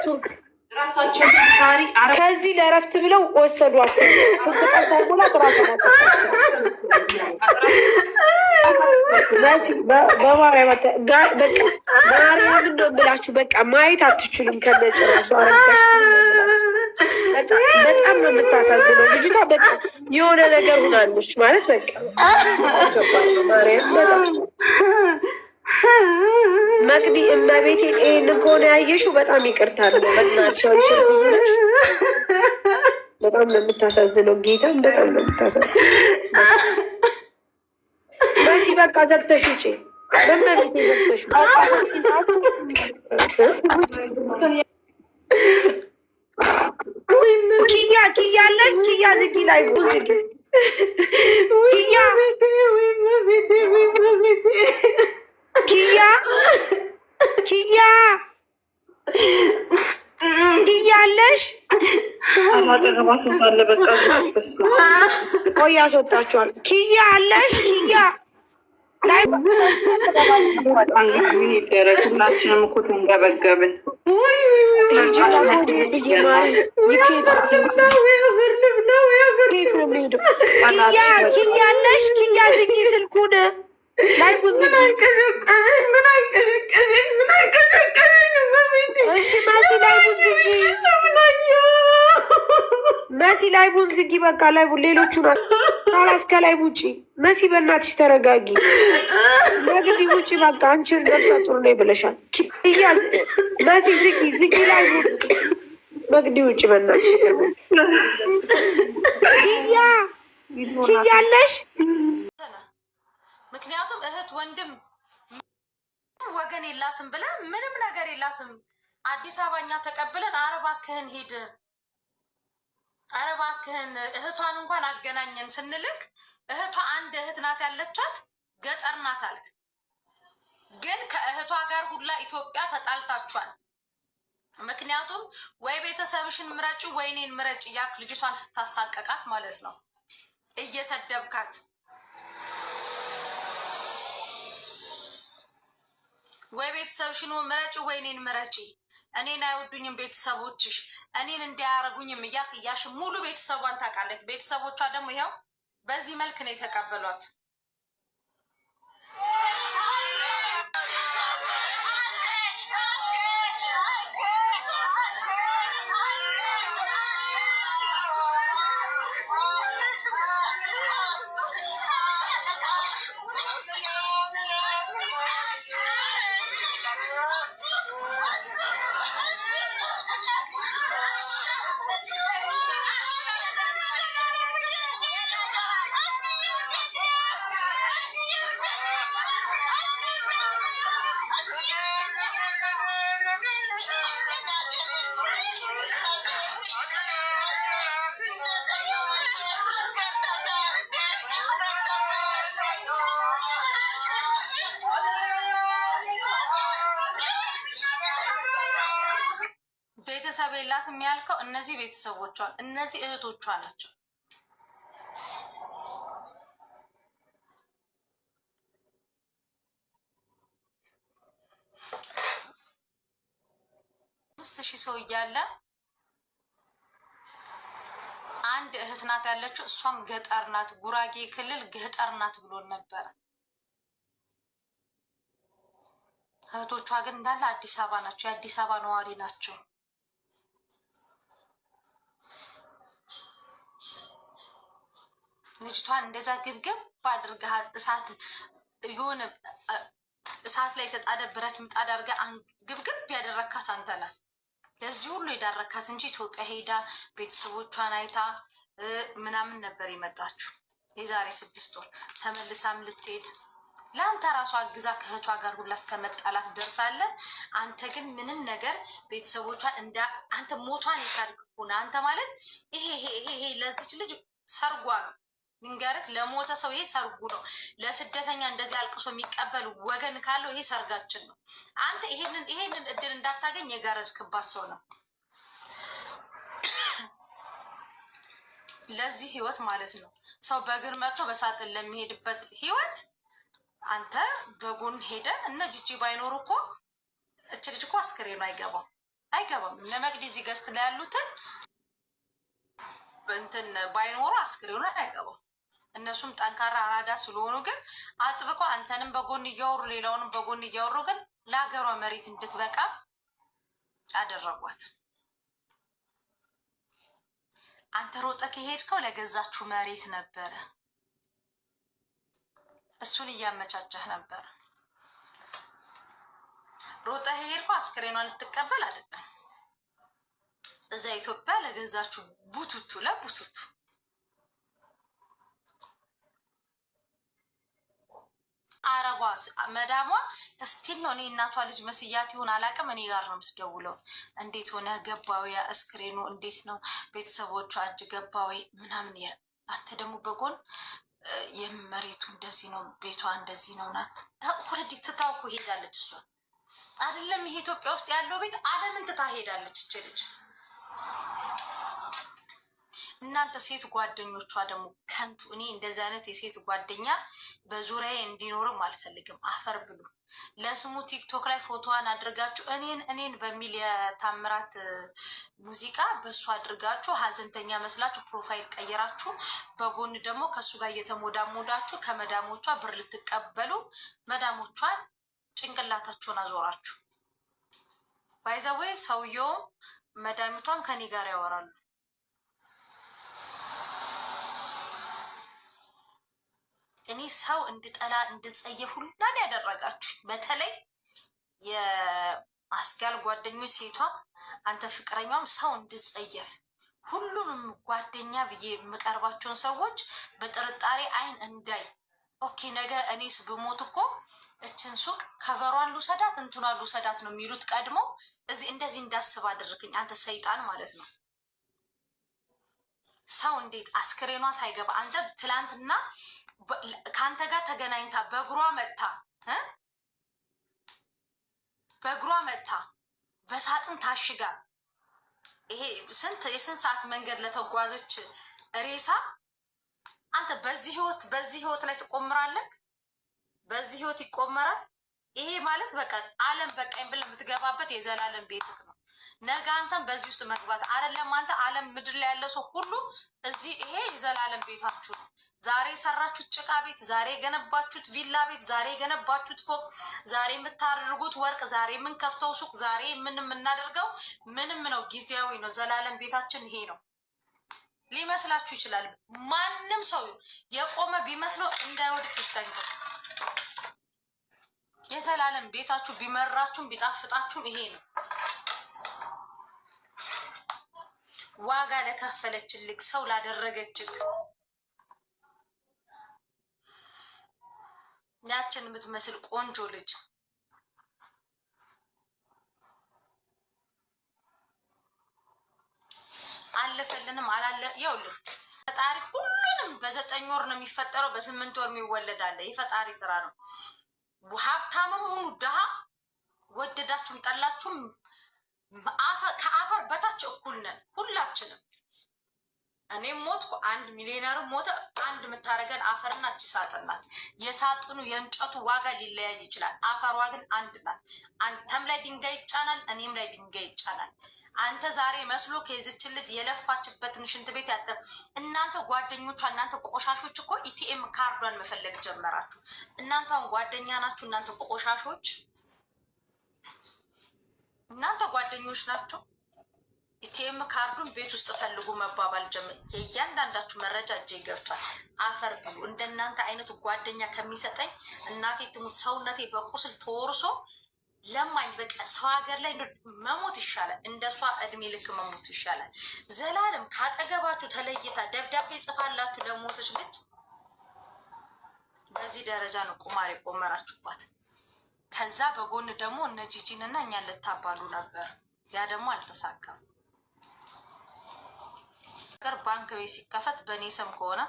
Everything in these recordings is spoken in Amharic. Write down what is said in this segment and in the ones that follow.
ቱርክ ራሳቸው ታሪ ከዚህ ለእረፍት ብለው ወሰዷቸው። በማርያም በቃ ማርያም እንደው ብላችሁ በቃ ማየት አትችሉም። ከነጭራሹ አረጋሽ በጣም ነው የምታሳዝነው ልጅቷ። በቃ የሆነ ነገር ሆናለች ማለት በቃ ማርያም በጣም መቅዲ እመቤቴ ይሄንን ከሆነ ያየሽው በጣም ይቅርታል። በእናትሽ ብዙ ነሽ። በጣም ነው የምታሳዝነው። ጌታም በጣም ነው የምታሳዝነው። በዚህ በቃ ዘግተሽ ውጪ። በእመቤቴ ዘግተሽ ኪያ አለች። ኪያ ዝጊ ላይ ዝጊ ኪያ አለሽ። ቆይ ያስወጣችኋል። ኪያ አለሽ። ኪያ ላይ ሁላችንም እኮ ተንገበገብን። ኪያ አለሽ። ኪያ ዝጊ ስልኩን ላይ መሲ ላይ ቡን ዝጊ። በቃ ላይ ቡን ሌሎቹ ናት ከላይ ውጪ። መሲ በእናትሽ ተረጋጊ። ነግዲ ውጪ በቃ አንቺን ነብሰ ጡር ነው ብለሻል። መሲ ዝጊ ላይ ቡን መግዲ ውጪ በእናትሽ። ኪያ አለሽ። ምክንያቱም እህት ወንድም ወገን የላትም ብለን ምንም ነገር የላትም። አዲስ አበባ እኛ ተቀብለን አረባክህን ሂድ አረባክህን እህቷን እንኳን አገናኘን ስንልክ እህቷ አንድ እህት ናት ያለቻት ገጠር ናት አልክ። ግን ከእህቷ ጋር ሁላ ኢትዮጵያ ተጣልታችኋል። ምክንያቱም ወይ ቤተሰብሽን ምረጭ ወይ እኔን ምረጭ እያልክ ልጅቷን ስታሳቀቃት ማለት ነው እየሰደብካት ወይ ቤተሰብሽን ምረጭ ወይ እኔን ምረጪ፣ እኔን አይወዱኝም ቤተሰቦችሽ፣ እኔን እንዲያረጉኝም እያልሽ ሙሉ ቤተሰቧን ታውቃለች። ቤተሰቦቿ ደግሞ ይኸው በዚህ መልክ ነው የተቀበሏት። ቤተሰብ የላትም ያልከው እነዚህ ቤተሰቦቿን እነዚህ እህቶቿ ናቸው። ሺህ ሰው እያለ አንድ እህት ናት ያለችው፣ እሷም ገጠር ናት፣ ጉራጌ ክልል ገጠር ናት ብሎን ነበረ። እህቶቿ ግን እንዳለ አዲስ አበባ ናቸው፣ የአዲስ አበባ ነዋሪ ናቸው። ልጅቷን እንደዛ ግብግብ አድርገህ እሳት ላይ የተጣደ ብረት ምጣድ አድርገህ ግብግብ ያደረካት አንተ ነህ። ለዚህ ሁሉ የዳረካት እንጂ ኢትዮጵያ ሄዳ ቤተሰቦቿን አይታ ምናምን ነበር የመጣችሁ። የዛሬ 6 ወር ተመልሳም ልትሄድ ለአንተ ራሷ አግዛ ከእህቷ ጋር ሁላ እስከመጣላት ደርሳለ። አንተ ግን ምንም ነገር ቤተሰቦቿን አንተ ሞቷን የታሪክ ሆነ አንተ ማለት ይሄ ለዚች ልጅ ሰርጓ ነው። ንገርክ ለሞተ ሰው ይሄ ሰርጉ ነው። ለስደተኛ እንደዚህ አልቅሶ የሚቀበል ወገን ካለው ይሄ ሰርጋችን ነው። አንተ ይሄንን እድል እንዳታገኝ የጋረድክባት ሰው ነው። ለዚህ ህይወት ማለት ነው ሰው በእግር መጥቶ በሳጥን ለሚሄድበት ህይወት አንተ በጎን ሄደ እነ ጂጂ ባይኖሩ እኮ እች ልጅ እኮ አስክሬኑ አይገባም። አይገባም። እነ መቅዲ እዚህ ገዝት ላይ ያሉትን በእንትን ባይኖሩ አስክሬኑ አይገባም። እነሱም ጠንካራ አራዳ ስለሆኑ ግን አጥብቆ አንተንም በጎን እያወሩ ሌላውንም በጎን እያወሩ ግን ለሀገሯ መሬት እንድትበቃ አደረጓት። አንተ ሮጠ ከሄድከው ለገዛችሁ መሬት ነበረ፣ እሱን እያመቻቸህ ነበር። ሮጠ ሄድከው አስክሬኗን ልትቀበል አይደለም። እዛ ኢትዮጵያ ለገዛችሁ ቡቱቱ ለቡቱቱ አረቧ መዳሟ እስቲል ነው። እኔ እናቷ ልጅ መስያት ይሁን አላውቅም። እኔ ጋር ነው የምትደውለው። እንዴት ሆነ ገባዊ አስክሬኑ እንዴት ነው ቤተሰቦቿ እጅ ገባዊ ምናምን። አንተ ደግሞ በጎን የመሬቱ እንደዚህ ነው ቤቷ እንደዚህ ነው ናት። ሁለዲ ትታውኩ ሄዳለች። እሷ አይደለም ይሄ ኢትዮጵያ ውስጥ ያለው ቤት ዓለምን ትታ ሄዳለች እች ልጅ። እናንተ ሴት ጓደኞቿ ደግሞ ከንቱ። እኔ እንደዚህ አይነት የሴት ጓደኛ በዙሪያዬ እንዲኖርም አልፈልግም። አፈር ብሉ። ለስሙ ቲክቶክ ላይ ፎቶዋን አድርጋችሁ እኔን በሚል የታምራት ሙዚቃ በእሱ አድርጋችሁ ሀዘንተኛ መስላችሁ ፕሮፋይል ቀይራችሁ በጎን ደግሞ ከእሱ ጋር እየተሞዳሞዳችሁ ከመዳሞቿ ብር ልትቀበሉ መዳሞቿን ጭንቅላታችሁን አዞራችሁ። ባይዘወይ ሰውየውም መዳሚቷም ከኔ ጋር ያወራሉ። እኔ ሰው እንድጠላ እንድጸየፍ ሁላን ያደረጋችሁ፣ በተለይ የአስጋል ጓደኞች ሴቷ አንተ ፍቅረኛም ሰው እንድጸየፍ ሁሉንም ጓደኛ ብዬ የምቀርባቸውን ሰዎች በጥርጣሬ አይን እንዳይ። ኦኬ ነገ እኔስ ብሞት እኮ እችን ሱቅ ከቨሯን ልውሰዳት እንትኗን ልውሰዳት ነው የሚሉት ቀድሞ። እንደዚህ እንዳስብ አደረግኝ። አንተ ሰይጣን ማለት ነው። ሰው እንዴት አስክሬኗ ሳይገባ አንተ ትላንትና ከአንተ ጋር ተገናኝታ በእግሯ መጥታ በሳጥን ታሽጋ ይሄ የስንት ሰዓት መንገድ ለተጓዘች ሬሳ አንተ በዚህ ህይወት ላይ ትቆምራለህ? በዚህ ህይወት ይቆመራል? ይሄ ማለት በቃ ዓለም በቃኝ ብለህ የምትገባበት የዘላለም ቤትህ ነው። ነገ አንተም በዚህ ውስጥ መግባት አይደለም። አንተ ዓለም ምድር ላይ ያለው ሰው ሁሉ እዚህ ይሄ የዘላለም ቤታችሁ ነው። ዛሬ የሰራችሁት ጭቃ ቤት፣ ዛሬ የገነባችሁት ቪላ ቤት፣ ዛሬ የገነባችሁት ፎቅ፣ ዛሬ የምታደርጉት ወርቅ፣ ዛሬ የምንከፍተው ሱቅ፣ ዛሬ የምናደርገው ምንም ነው፣ ጊዜያዊ ነው። ዘላለም ቤታችን ይሄ ነው። ሊመስላችሁ ይችላል። ማንም ሰው የቆመ ቢመስለው እንዳይወድቅ ይጠንቀቅ። የዘላለም ቤታችሁ ቢመራችሁም ቢጣፍጣችሁም ይሄ ነው። ዋጋ ለከፈለችልክ ሰው ላደረገችክ ያችን የምትመስል ቆንጆ ልጅ አለፈልንም አላለ ይኸውልህ፣ ፈጣሪ ሁሉንም በ9 ወር ነው የሚፈጠረው፣ በ8 ወር የሚወለዳለ። የፈጣሪ ስራ ነው። ሀብታምም ሁኑ ድሃ፣ ወደዳችሁም ጠላችሁም ከአፈር በታች እኩል ነን ሁላችንም። እኔም ሞትኩ፣ 1 ሚሊዮነርም ሞተ፣ አንድ የምታደርገን አፈርና እቺ ሳጥን ናት። የሳጥኑ የእንጨቱ ዋጋ ሊለያይ ይችላል፣ አፈሯ ግን አንድ ናት። አንተም ላይ ድንጋይ ይጫናል፣ እኔም ላይ ድንጋይ ይጫናል። አንተ ዛሬ መስሎ ከይዝችን ልጅ የለፋችበትን ሽንት ቤት ያጠ እናንተ ጓደኞቿ፣ እናንተ ቆሻሾች እኮ ኢቲኤም ካርዷን መፈለግ ጀመራችሁ። እናንተ አሁን ጓደኛ ናችሁ። እናንተ ቆሻሾች፣ እናንተ ጓደኞች ናቸው። ኢቲኤም ካርዱን ቤት ውስጥ ፈልጉ መባባል ጀምር። የእያንዳንዳችሁ መረጃ እጄ ገብቷል። አፈር ብሉ። እንደናንተ አይነቱ ጓደኛ ከሚሰጠኝ እናቴ ትሙት ሰውነቴ በቁስል ተወርሶ ለማኝ በቃ ሰው ሀገር ላይ መሞት ይሻላል። እንደሷ እድሜ ልክ መሞት ይሻላል። ዘላለም ካጠገባችሁ ተለይታ ደብዳቤ ጽፋላችሁ ለሞቶች ልጅ በዚህ ደረጃ ነው ቁማር የቆመራችሁባት። ከዛ በጎን ደግሞ እነ ጂጂን እና እኛን ልታባሉ ነበር። ያ ደግሞ አልተሳካም። ባንክ ቤት ሲከፈት በእኔ ስም ከሆነ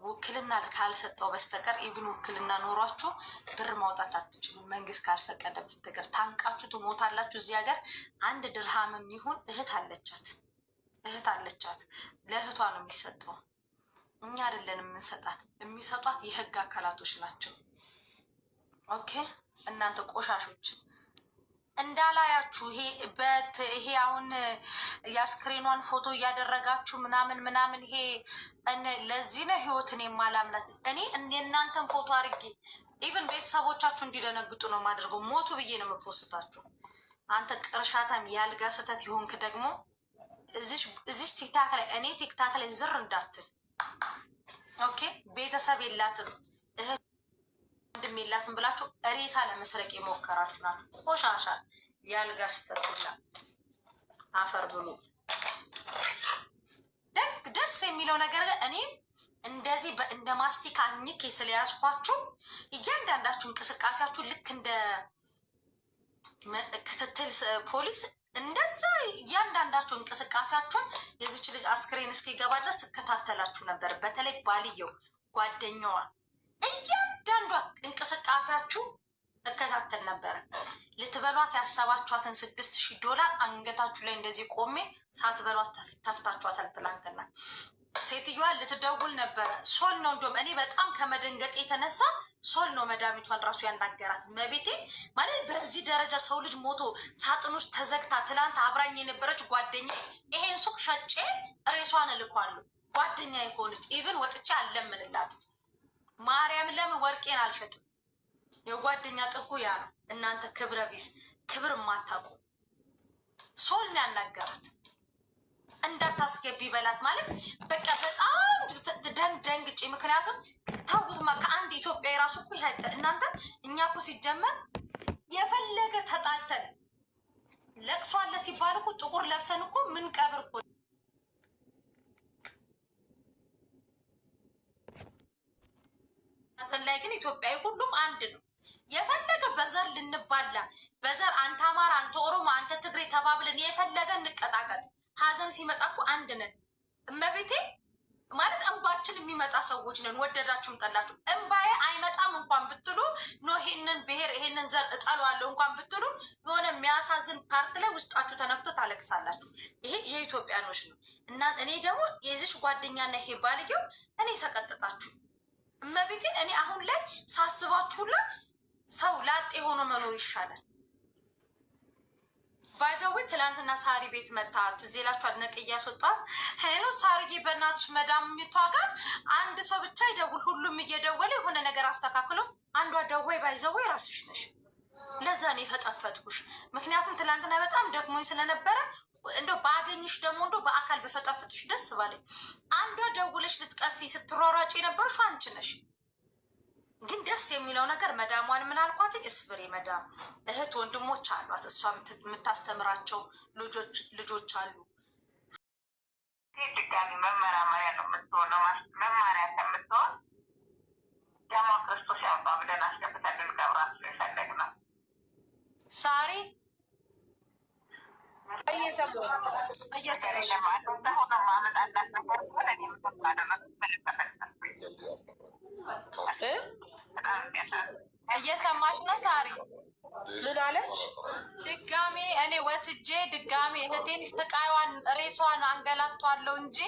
ውክልና ካልሰጠው በስተቀር ኢብን ውክልና ኖሯችሁ ብር ማውጣት አትችሉም። መንግስት ካልፈቀደ በስተቀር ታንቃችሁ ትሞታላችሁ። እዚህ ሀገር 1 ድርሃምም ይሁን እህት አለቻት። ለእህቷ ነው የሚሰጠው። እኛ አይደለን የምንሰጣት። የሚሰጧት የህግ አካላቶች ናቸው። ኦኬ እናንተ ቆሻሾች እንዳላያችሁ ይሄ አሁን የአስክሬኗን ፎቶ እያደረጋችሁ ምናምን ይሄ ለዚህ ነው ህይወትን የማላምናት እኔ የእናንተን ፎቶ አድርጌ ኢቨን ቤተሰቦቻችሁ እንዲደነግጡ ነው የማደርገው። ሞቱ ብዬ ነው የምፖስታችሁ። አንተ ቅርሻታም ያልጋ ስህተት ይሆንክ ደግሞ እዚሽ ቲክታክ ላይ እኔ ቲክታክ ላይ ዝር እንዳትል ኦኬ። ቤተሰብ የላትም ወንድም የላትም ብላችሁ ሬሳ ለመስረቅ የሞከራችሁ ናችሁ። ቆሻሻ ያልጋ ስህተት ሁላ አፈር ብሉ። ደስ የሚለው ነገር እኔ እንደዚህ እንደ ማስቲካ ኝክ ስለያዝኳችሁ እያንዳንዳችሁ እንቅስቃሴያችሁ ልክ እንደ ክትትል ፖሊስ እንደዛ እያንዳንዳችሁ እንቅስቃሴያችሁን የዚች ልጅ አስክሬን እስኪገባ ድረስ እከታተላችሁ ነበር። በተለይ ባልየው ጓደኛዋ እያንዳንዷ እንቅስቃሴያችሁ እከታተል ነበረ። ልትበሏት ያሰባችኋትን $6000 አንገታችሁ ላይ እንደዚህ ቆሜ ሳትበሏት ተፍታችኋታል። ትላንትና ሴትዮዋ ልትደውል ነበረ። ሶል ነው እንደውም እኔ በጣም ከመደንገጥ የተነሳ ሶል ነው መዳሚቷን ራሱ ያናገራት። መቤቴ ማለት በዚህ ደረጃ ሰው ልጅ ሞቶ ሳጥን ውስጥ ተዘግታ ትላንት አብራኝ የነበረች ጓደኛ ይሄን ሱቅ ሸጬ ሬሷን እልኳለሁ። ጓደኛ የሆነች ኢቭን ወጥቼ አለምንላት ማርያም ለምን ወርቄን አልሸጥም? የጓደኛ ጥጉ ያ ነው። እናንተ ክብረ ቢስ ክብር ማታውቁ ሶል ነው ያናገራት። እንዳታስገቢ በላት ማለት በቃ በጣም ደንግጬ። ምክንያቱም ታውቁትማ ከአንድ ኢትዮጵያ የራሱ እኮ እናንተ እኛ እኮ ሲጀመር የፈለገ ተጣልተን ለቅሶ አለ ሲባል እኮ ጥቁር ለብሰን እኮ ምን ቀብር እኮ ላይ ግን ኢትዮጵያዊ ሁሉም አንድ ነው። የፈለገ በዘር ልንባላ በዘር አንተ አማራ፣ አንተ ኦሮሞ፣ አንተ ትግሬ ተባብለን የፈለገ እንቀጣቀጥ። ሀዘን ሲመጣ እኮ አንድ ነን። እመቤቴ ማለት እንባችን የሚመጣ ሰዎች ነን። ወደዳችሁም ጠላችሁ እንባዬ አይመጣም እንኳን ብትሉ ኖ ይሄንን ብሔር ይሄንን ዘር እጠሏለሁ እንኳን ብትሉ የሆነ የሚያሳዝን ፓርት ላይ ውስጣችሁ ተነክቶ ታለቅሳላችሁ። ይሄ የኢትዮጵያኖች ነው። እና እኔ ደግሞ የዚች ጓደኛና ይሄ ባልየው እኔ ሰቀጥጣችሁ እመቤቴ እኔ አሁን ላይ ሳስባችሁላ ሰው ላጤ ሆኖ መኖር ይሻላል። ባይዘዌ ትላንትና ሳሪ ቤት መታ ትዝ ይላችኋል። ነቅ እያስወጣ ሄሎ ሳሪጌ በእናትሽ መዳም ሚቷ ጋር አንድ ሰው ብቻ ይደውል፣ ሁሉም እየደወለ የሆነ ነገር አስተካክለው አንዷ ደወይ ባይዘዌ ራስሽ ነሽ። ለዛ ነው የፈጠፈጥኩሽ። ምክንያቱም ትላንትና በጣም ደክሞኝ ስለነበረ እንደው ባገኝሽ ደግሞ እንደው በአካል በፈጠፍጥሽ ደስ ባለኝ። አንዷ ደውለሽ ልትቀፊ ስትሯሯጭ የነበረሽው አንቺ ነሽ። ግን ደስ የሚለው ነገር መዳሟን ምን አልኳት? እስፍሬ መዳም እህት ወንድሞች አሏት። እሷ የምታስተምራቸው ልጆች አሉ። ድጋሚ መመራመሪያ ነው የምትሆነው። መማሪያ ከምትሆን ደግሞ ክርስቶስ ያባ ብለን አስገብተን ልንቀብራት የፈለግነው ሳሪ እየሰማሽ ነው ሳሪ? ምን አለች? ድጋሜ እኔ ወስጄ ድጋሜ እህቴን ስቃይዋን ሬሷን አንገላቷለሁ እንጂ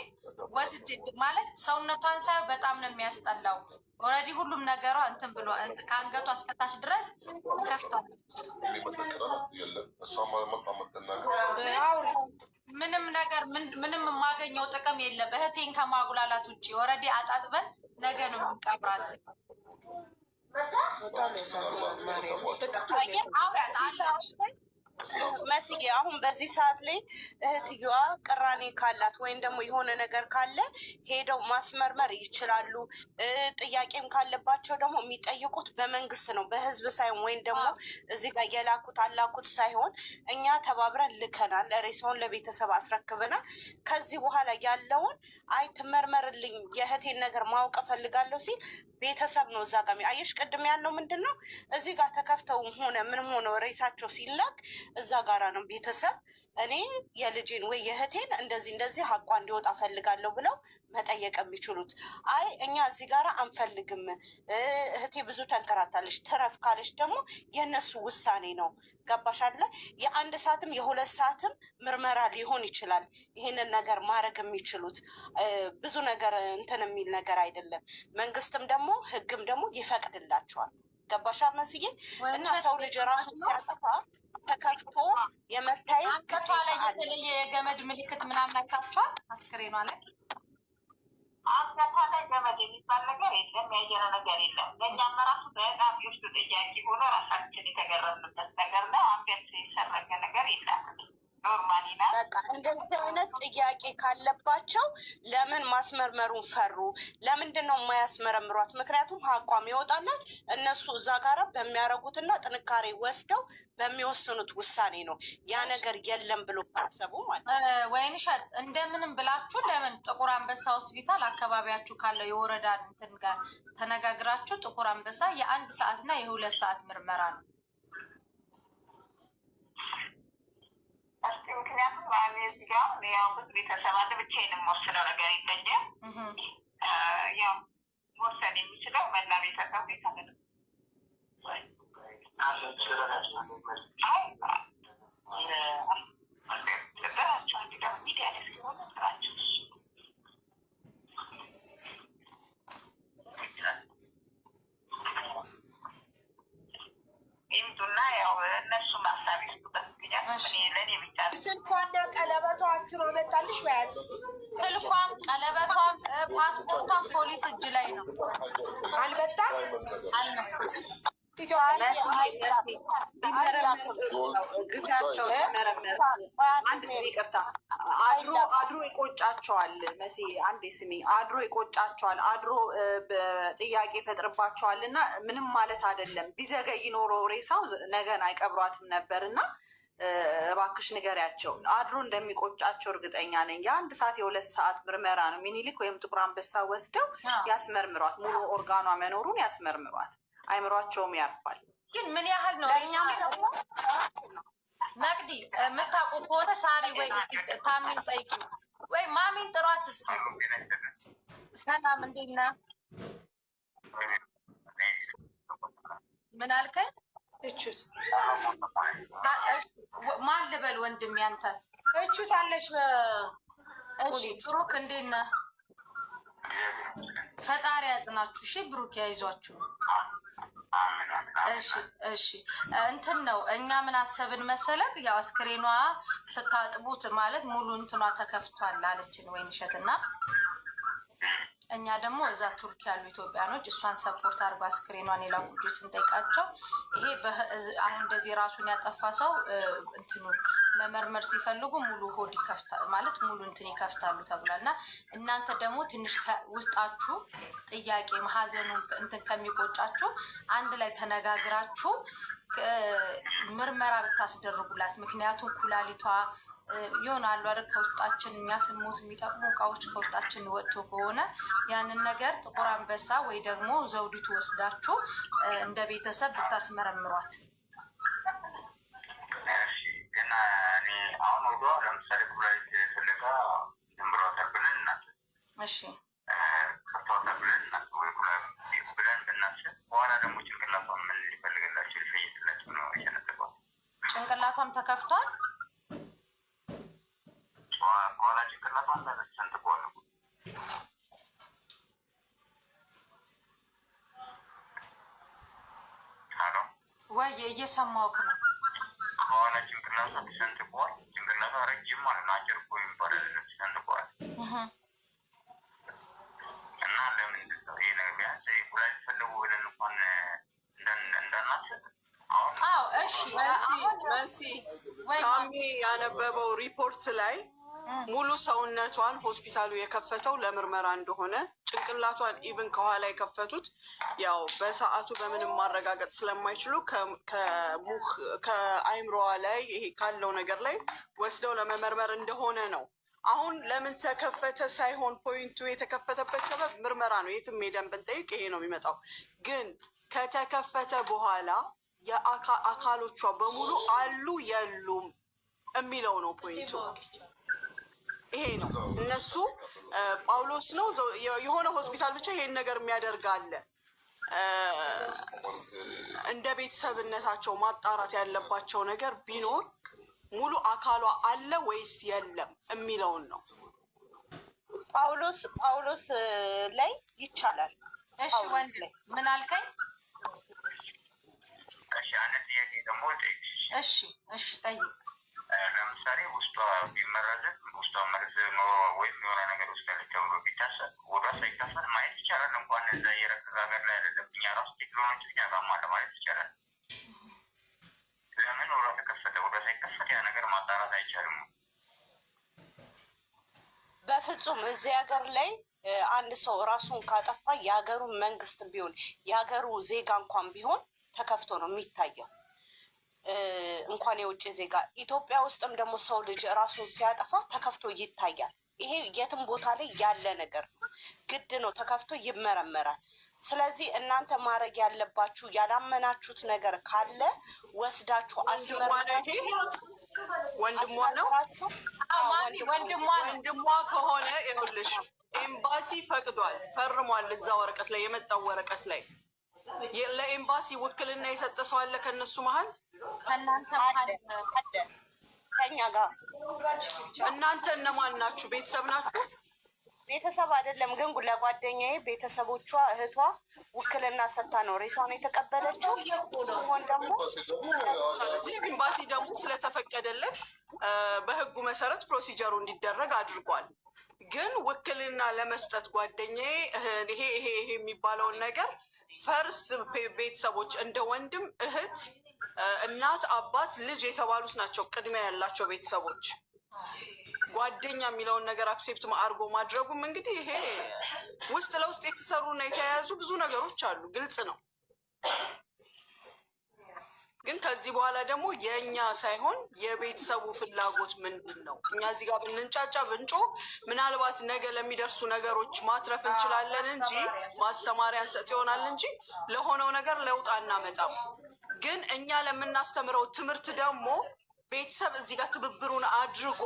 ወስጄ ማለት ሰውነቷን ሳይሆን በጣም ነው የሚያስጠላው። ኦልሬዲ ሁሉም ነገሯ እንትን ብሎ ከአንገቷ እስከታች ድረስ ከፍቷል። ምንም ነገር ምንም የማገኘው ጥቅም የለም እህቴን ከማጉላላት ውጭ። ኦልሬዲ አጣጥበን ነገ ነው የምንቀብራት። መስዬ አሁን በዚህ ሰዓት ላይ እህትየዋ ቅራኔ ካላት ወይም ደግሞ የሆነ ነገር ካለ ሄደው ማስመርመር ይችላሉ። ጥያቄም ካለባቸው ደግሞ የሚጠይቁት በመንግስት ነው፣ በህዝብ ሳይሆን ወይም ደግሞ እዚህ ጋር የላኩት አላኩት ሳይሆን እኛ ተባብረን ልከናል፣ ሬሳውን ለቤተሰብ አስረክበናል። ከዚህ በኋላ ያለውን አይ ትመርመርልኝ የእህቴን ነገር ማወቅ እፈልጋለሁ ሲል ቤተሰብ ነው እዛ ጋር አየሽ፣ ቅድም ያለው ምንድን ነው እዚህ ጋር ተከፍተው ሆነ ምንም ሆነ ሬሳቸው ሲላክ እዛ ጋራ ነው ቤተሰብ እኔ የልጄን ወይ የእህቴን እንደዚህ ሀቋ እንዲወጣ ፈልጋለሁ ብለው መጠየቅ የሚችሉት። አይ እኛ እዚህ ጋራ አንፈልግም፣ እህቴ ብዙ ተንከራታለች ትረፍ ካለች ደግሞ የእነሱ ውሳኔ ነው። ገባሽ አለ የአንድ ሰዓትም የሁለት ሰዓትም ምርመራ ሊሆን ይችላል። ይህንን ነገር ማድረግ የሚችሉት ብዙ ነገር እንትን የሚል ነገር አይደለም። መንግስትም ደግሞ ህግም ደግሞ ይፈቅድላቸዋል። ገባሻ መስዬ? እና ሰው ልጅ ራሱ ሲያጠፋ ተከፍቶ የመታየት አንገቷ ላይ የተለየ የገመድ ምልክት ምናምን አይታችኋል? አስክሬኗ ላይ አንገቷ ላይ ገመድ የሚባል ነገር የለም። ያየነው ነገር የለም። ለእኛም ራሱ በጣም የውስጡ ጥያቄ ሆኖ ራሳችን የተገረምንበት ነገር ነው። አንገት የሰረገ ነገር የለም። ኖርማሊ ናት። በቃ እንደዚህ አይነት ጥያቄ ካለባቸው ለምን ማስመርመሩን ፈሩ? ለምንድን ነው የማያስመረምሯት? ምክንያቱም ሀቋም ይወጣላት እነሱ እዛ ጋራ በሚያደርጉትና ጥንካሬ ወስደው በሚወስኑት ውሳኔ ነው። ያ ነገር የለም ብሎ ካሰቡ ማለት ወይንሸት እንደምንም ብላችሁ ለምን ጥቁር አንበሳ ሆስፒታል አካባቢያችሁ ካለው የወረዳ እንትን ጋር ተነጋግራችሁ ጥቁር አንበሳ የ1 ሰዓትና የ2 ሰዓት ምርመራ ነው። እስኪ ምክንያቱም እዚህ ጋር ያው ብዙ ቤተሰብ አለ። ብቻዬን የምወስነው ነገር ይለኛል። ያው መወሰን የሚችለው መላ ቤተሰብ ቤታለ ሚዲያ ላይ ሲሆነ ስራቸው ይምጡና ያው እነሱ ማሳብ ይስጡበት። ለእኔ ብቻ ስልኳና ቀለበቷ አትሮ መጣልሽ በያት። ስልኳም ቀለበቷም ፓስፖርቷም ፖሊስ እጅ ላይ ነው። አልመጣም አድሮ ይቆጫቸዋል። መሲ አንዴ ስሚ፣ አድሮ ይቆጫቸዋል፣ አድሮ ጥያቄ ይፈጥርባቸዋል። እና ምንም ማለት አይደለም። ቢዘገይ ኖሮ ሬሳው ነገን አይቀብሯትም ነበር። እና እባክሽ ንገሪያቸው፣ አድሮ እንደሚቆጫቸው እርግጠኛ ነኝ። የ1 ሰዓት የ2 ሰዓት ምርመራ ነው። ሚኒሊክ ወይም ጥቁር አንበሳ ወስደው ያስመርምሯት፣ ሙሉ ኦርጋኗ መኖሩን ያስመርምሯት፣ አይምሯቸውም ያርፋል። ግን ምን ያህል ነው መቅዲ? የምታውቁ ከሆነ ሳሪ ወይ እስቲ ታሚን ጠይቂ ወይ ማሚን ጥሯት እስኪ። ሰላም እንዴት ነህ? ምን አልከኝ? እቹት ማን ልበል ወንድም? ያንተ እቹት አለች። እሺ ብሩክ እንዴት ነህ? ፈጣሪ ያጽናችሁ። እሺ ብሩክ ያይዟችሁ። እሺ እንትን ነው። እኛ ምን አሰብን መሰለህ? ያው አስክሬኗ ስታጥቡት ማለት ሙሉ እንትኗ ተከፍቷል አለችን ወይንሸት እና እኛ ደግሞ እዛ ቱርክ ያሉ ኢትዮጵያኖች እሷን ሰፖርት አርባ አስክሬኗን የላኩ ስንጠይቃቸው ይሄ አሁን እንደዚህ ራሱን ያጠፋ ሰው እንትኑ መመርመር ሲፈልጉ ሙሉ ሆድ ይከፍታል ማለት ሙሉ እንትን ይከፍታሉ ተብሏል። እና እናንተ ደግሞ ትንሽ ውስጣችሁ ጥያቄ ማሐዘኑን እንትን ከሚቆጫችሁ አንድ ላይ ተነጋግራችሁ ምርመራ ብታስደርጉላት። ምክንያቱም ኩላሊቷ ይሆናሉ አይደል ከውስጣችን እኛ ስንሞት የሚጠቅሙ እቃዎች ከውስጣችን ወጥቶ ከሆነ ያንን ነገር ጥቁር አንበሳ ወይ ደግሞ ዘውዲቱ ወስዳችሁ እንደ ቤተሰብ ብታስመረምሯት። ግን እኔ አሁን ወዷ ለምሳሌ ኩላሊት ፍለጋ ጀምሯታል ብለን እናስብ። እሺ ከፍቷታል ብለን እናስብ ወይ ኩላሊት ብለን ብናስብ በኋላ ደግሞ ጭንቅላቷን ምን ሊፈልግላቸው ሊፈይስላቸው ነው የሸነጠቀው። ጭንቅላቷም ተከፍቷል። በኋላ ጭንቅላቷን ሰንጥቋል። ወይ እየሰማሁህ ነው። በኋላ ጭንቅላቷ ተሰንጥቋል። ጭንቅላቷ ረጅም ማለት ነው። አጭር እኮ የሚባል ተሰንጥቋል። እና ለምንድን ነው ይሄ ነገር ቢያንስ ኩላሊት ፈለጉ ብለን እንኳን እንዳናስብ አሁን እሺ መሲ ታሚ ያነበበው ሪፖርት ላይ ሙሉ ሰውነቷን ሆስፒታሉ የከፈተው ለምርመራ እንደሆነ ጭንቅላቷን ኢቭን ከኋላ የከፈቱት ያው በሰዓቱ በምንም ማረጋገጥ ስለማይችሉ ከአይምሮዋ ላይ ይሄ ካለው ነገር ላይ ወስደው ለመመርመር እንደሆነ ነው። አሁን ለምን ተከፈተ ሳይሆን ፖይንቱ የተከፈተበት ሰበብ ምርመራ ነው። የትም ሄደን ብንጠይቅ ይሄ ነው የሚመጣው። ግን ከተከፈተ በኋላ የአካሎቿ በሙሉ አሉ የሉም የሚለው ነው ፖይንቱ። ይሄ ነው እነሱ ጳውሎስ ነው የሆነ ሆስፒታል ብቻ ይሄን ነገር የሚያደርግ አለ። እንደ ቤተሰብነታቸው ማጣራት ያለባቸው ነገር ቢኖር ሙሉ አካሏ አለ ወይስ የለም የሚለውን ነው። ጳውሎስ ላይ ይቻላል። እሺ ወንድ ምን አልከኝ? እሺ አንድ ጥያቄ ደግሞ እሺ እሺ ጠይቅ። ለምሳሌ ውስጧ ቢመረዝም ውስጧ መርዝ ወይም የሆነ ነገር ውስጥ ተብሎ ቢታሰብ ወዷ ሳይከፈል ማየት ይቻላል። እንኳን እዛ የረቀቀ ሀገር ላይ አይደለም እኛ ራሱ ቴክኖሎጂ እኛ ጋር አለ ማለት ይቻላል። ለምን ወዷ ተከፈተ? ወዷ ሳይከፈት ያ ነገር ማጣራት አይቻልም? በፍጹም እዚህ ሀገር ላይ አንድ ሰው ራሱን ካጠፋ የሀገሩ መንግስት ቢሆን የሀገሩ ዜጋ እንኳን ቢሆን ተከፍቶ ነው የሚታየው። እንኳን የውጭ ዜጋ ኢትዮጵያ ውስጥም ደግሞ ሰው ልጅ ራሱን ሲያጠፋ ተከፍቶ ይታያል። ይሄ የትም ቦታ ላይ ያለ ነገር ነው፣ ግድ ነው፣ ተከፍቶ ይመረመራል። ስለዚህ እናንተ ማድረግ ያለባችሁ ያላመናችሁት ነገር ካለ ወስዳችሁ አስመርምራችሁ ወንድሟ ነው ወንድሟ ከሆነ ይኸውልሽ ኤምባሲ ፈቅዷል፣ ፈርሟል። እዛ ወረቀት ላይ የመጣው ወረቀት ላይ ለኤምባሲ ውክልና የሰጠ ሰው አለ ከእነሱ መሀል ከእናንተ ከኛ ጋር። እናንተ እነማን ናችሁ? ቤተሰብ ናችሁ? ቤተሰብ አይደለም ግን ለጓደኛዬ ቤተሰቦቿ እህቷ ውክልና ሰጥታ ነው ሬሷን የተቀበለችው። ሆን ደግሞ ስለዚህ ኤምባሲ ደግሞ ስለተፈቀደለት በህጉ መሰረት ፕሮሲጀሩ እንዲደረግ አድርጓል። ግን ውክልና ለመስጠት ጓደኛዬ ይሄ የሚባለውን ነገር ፈርስት ቤተሰቦች እንደ ወንድም እህት፣ እናት፣ አባት፣ ልጅ የተባሉት ናቸው ቅድሚያ ያላቸው ቤተሰቦች። ጓደኛ የሚለውን ነገር አክሴፕት አድርጎ ማድረጉም እንግዲህ ይሄ ውስጥ ለውስጥ የተሰሩና የተያያዙ ብዙ ነገሮች አሉ፣ ግልጽ ነው። ግን ከዚህ በኋላ ደግሞ የእኛ ሳይሆን የቤተሰቡ ፍላጎት ምንድን ነው? እኛ እዚህ ጋር ብንንጫጫ ብንጮ ምናልባት ነገ ለሚደርሱ ነገሮች ማትረፍ እንችላለን እንጂ ማስተማሪያ እንሰጥ ይሆናል እንጂ ለሆነው ነገር ለውጥ አናመጣም። ግን እኛ ለምናስተምረው ትምህርት ደግሞ ቤተሰብ እዚህ ጋር ትብብሩን አድርጎ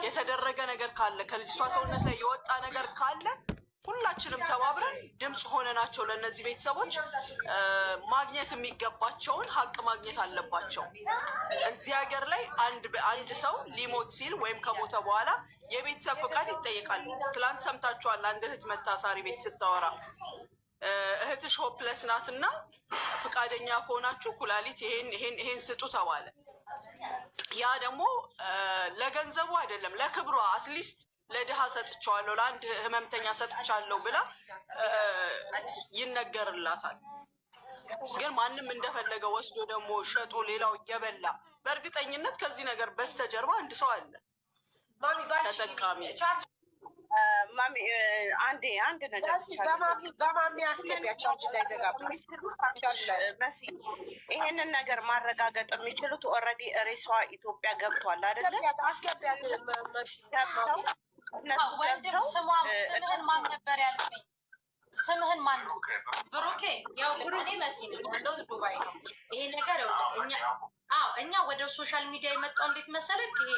የተደረገ ነገር ካለ ከልጅቷ ሰውነት ላይ የወጣ ነገር ካለ ሁላችንም ተባብረን ድምፅ ሆነናቸው ለእነዚህ ቤተሰቦች ማግኘት የሚገባቸውን ሀቅ ማግኘት አለባቸው። እዚህ ሀገር ላይ አንድ ሰው ሊሞት ሲል ወይም ከሞተ በኋላ የቤተሰብ ፍቃድ ይጠየቃል። ትላንት ሰምታችኋል። አንድ እህት መታሳሪ ቤት ስታወራ እህትሽ ሆፕለስ ናት እና ፍቃደኛ ከሆናችሁ ኩላሊት ይሄን ስጡ ተባለ። ያ ደግሞ ለገንዘቡ አይደለም ለክብሯ አትሊስት ለድሃ ሰጥቻለሁ ለአንድ ህመምተኛ ሰጥቻለሁ ብላ ይነገርላታል። ግን ማንም እንደፈለገ ወስዶ ደግሞ ሸጦ ሌላው እየበላ በእርግጠኝነት ከዚህ ነገር በስተጀርባ አንድ ሰው አለ ተጠቃሚ። አንድ ነገር በማሚ አስገቢያቸው መሲ ይሄንን ነገር ማረጋገጥ የሚችሉት ኦልሬዲ ሬሷ ኢትዮጵያ ገብቷል አይደለ? አስገቢያት ወንድም ስምህን ማን ነበር ያልከኝ? ስምህን ማን ነው? ብሩኬ። ይኸውልህ እኔ መሲ ነኝ ያለሁት ዱባይ ነው። ይሄ ነገር ይኸውልህ እኛ ወደ ሶሻል ሚዲያ የመጣው እንዴት መሰለህ? ይሄ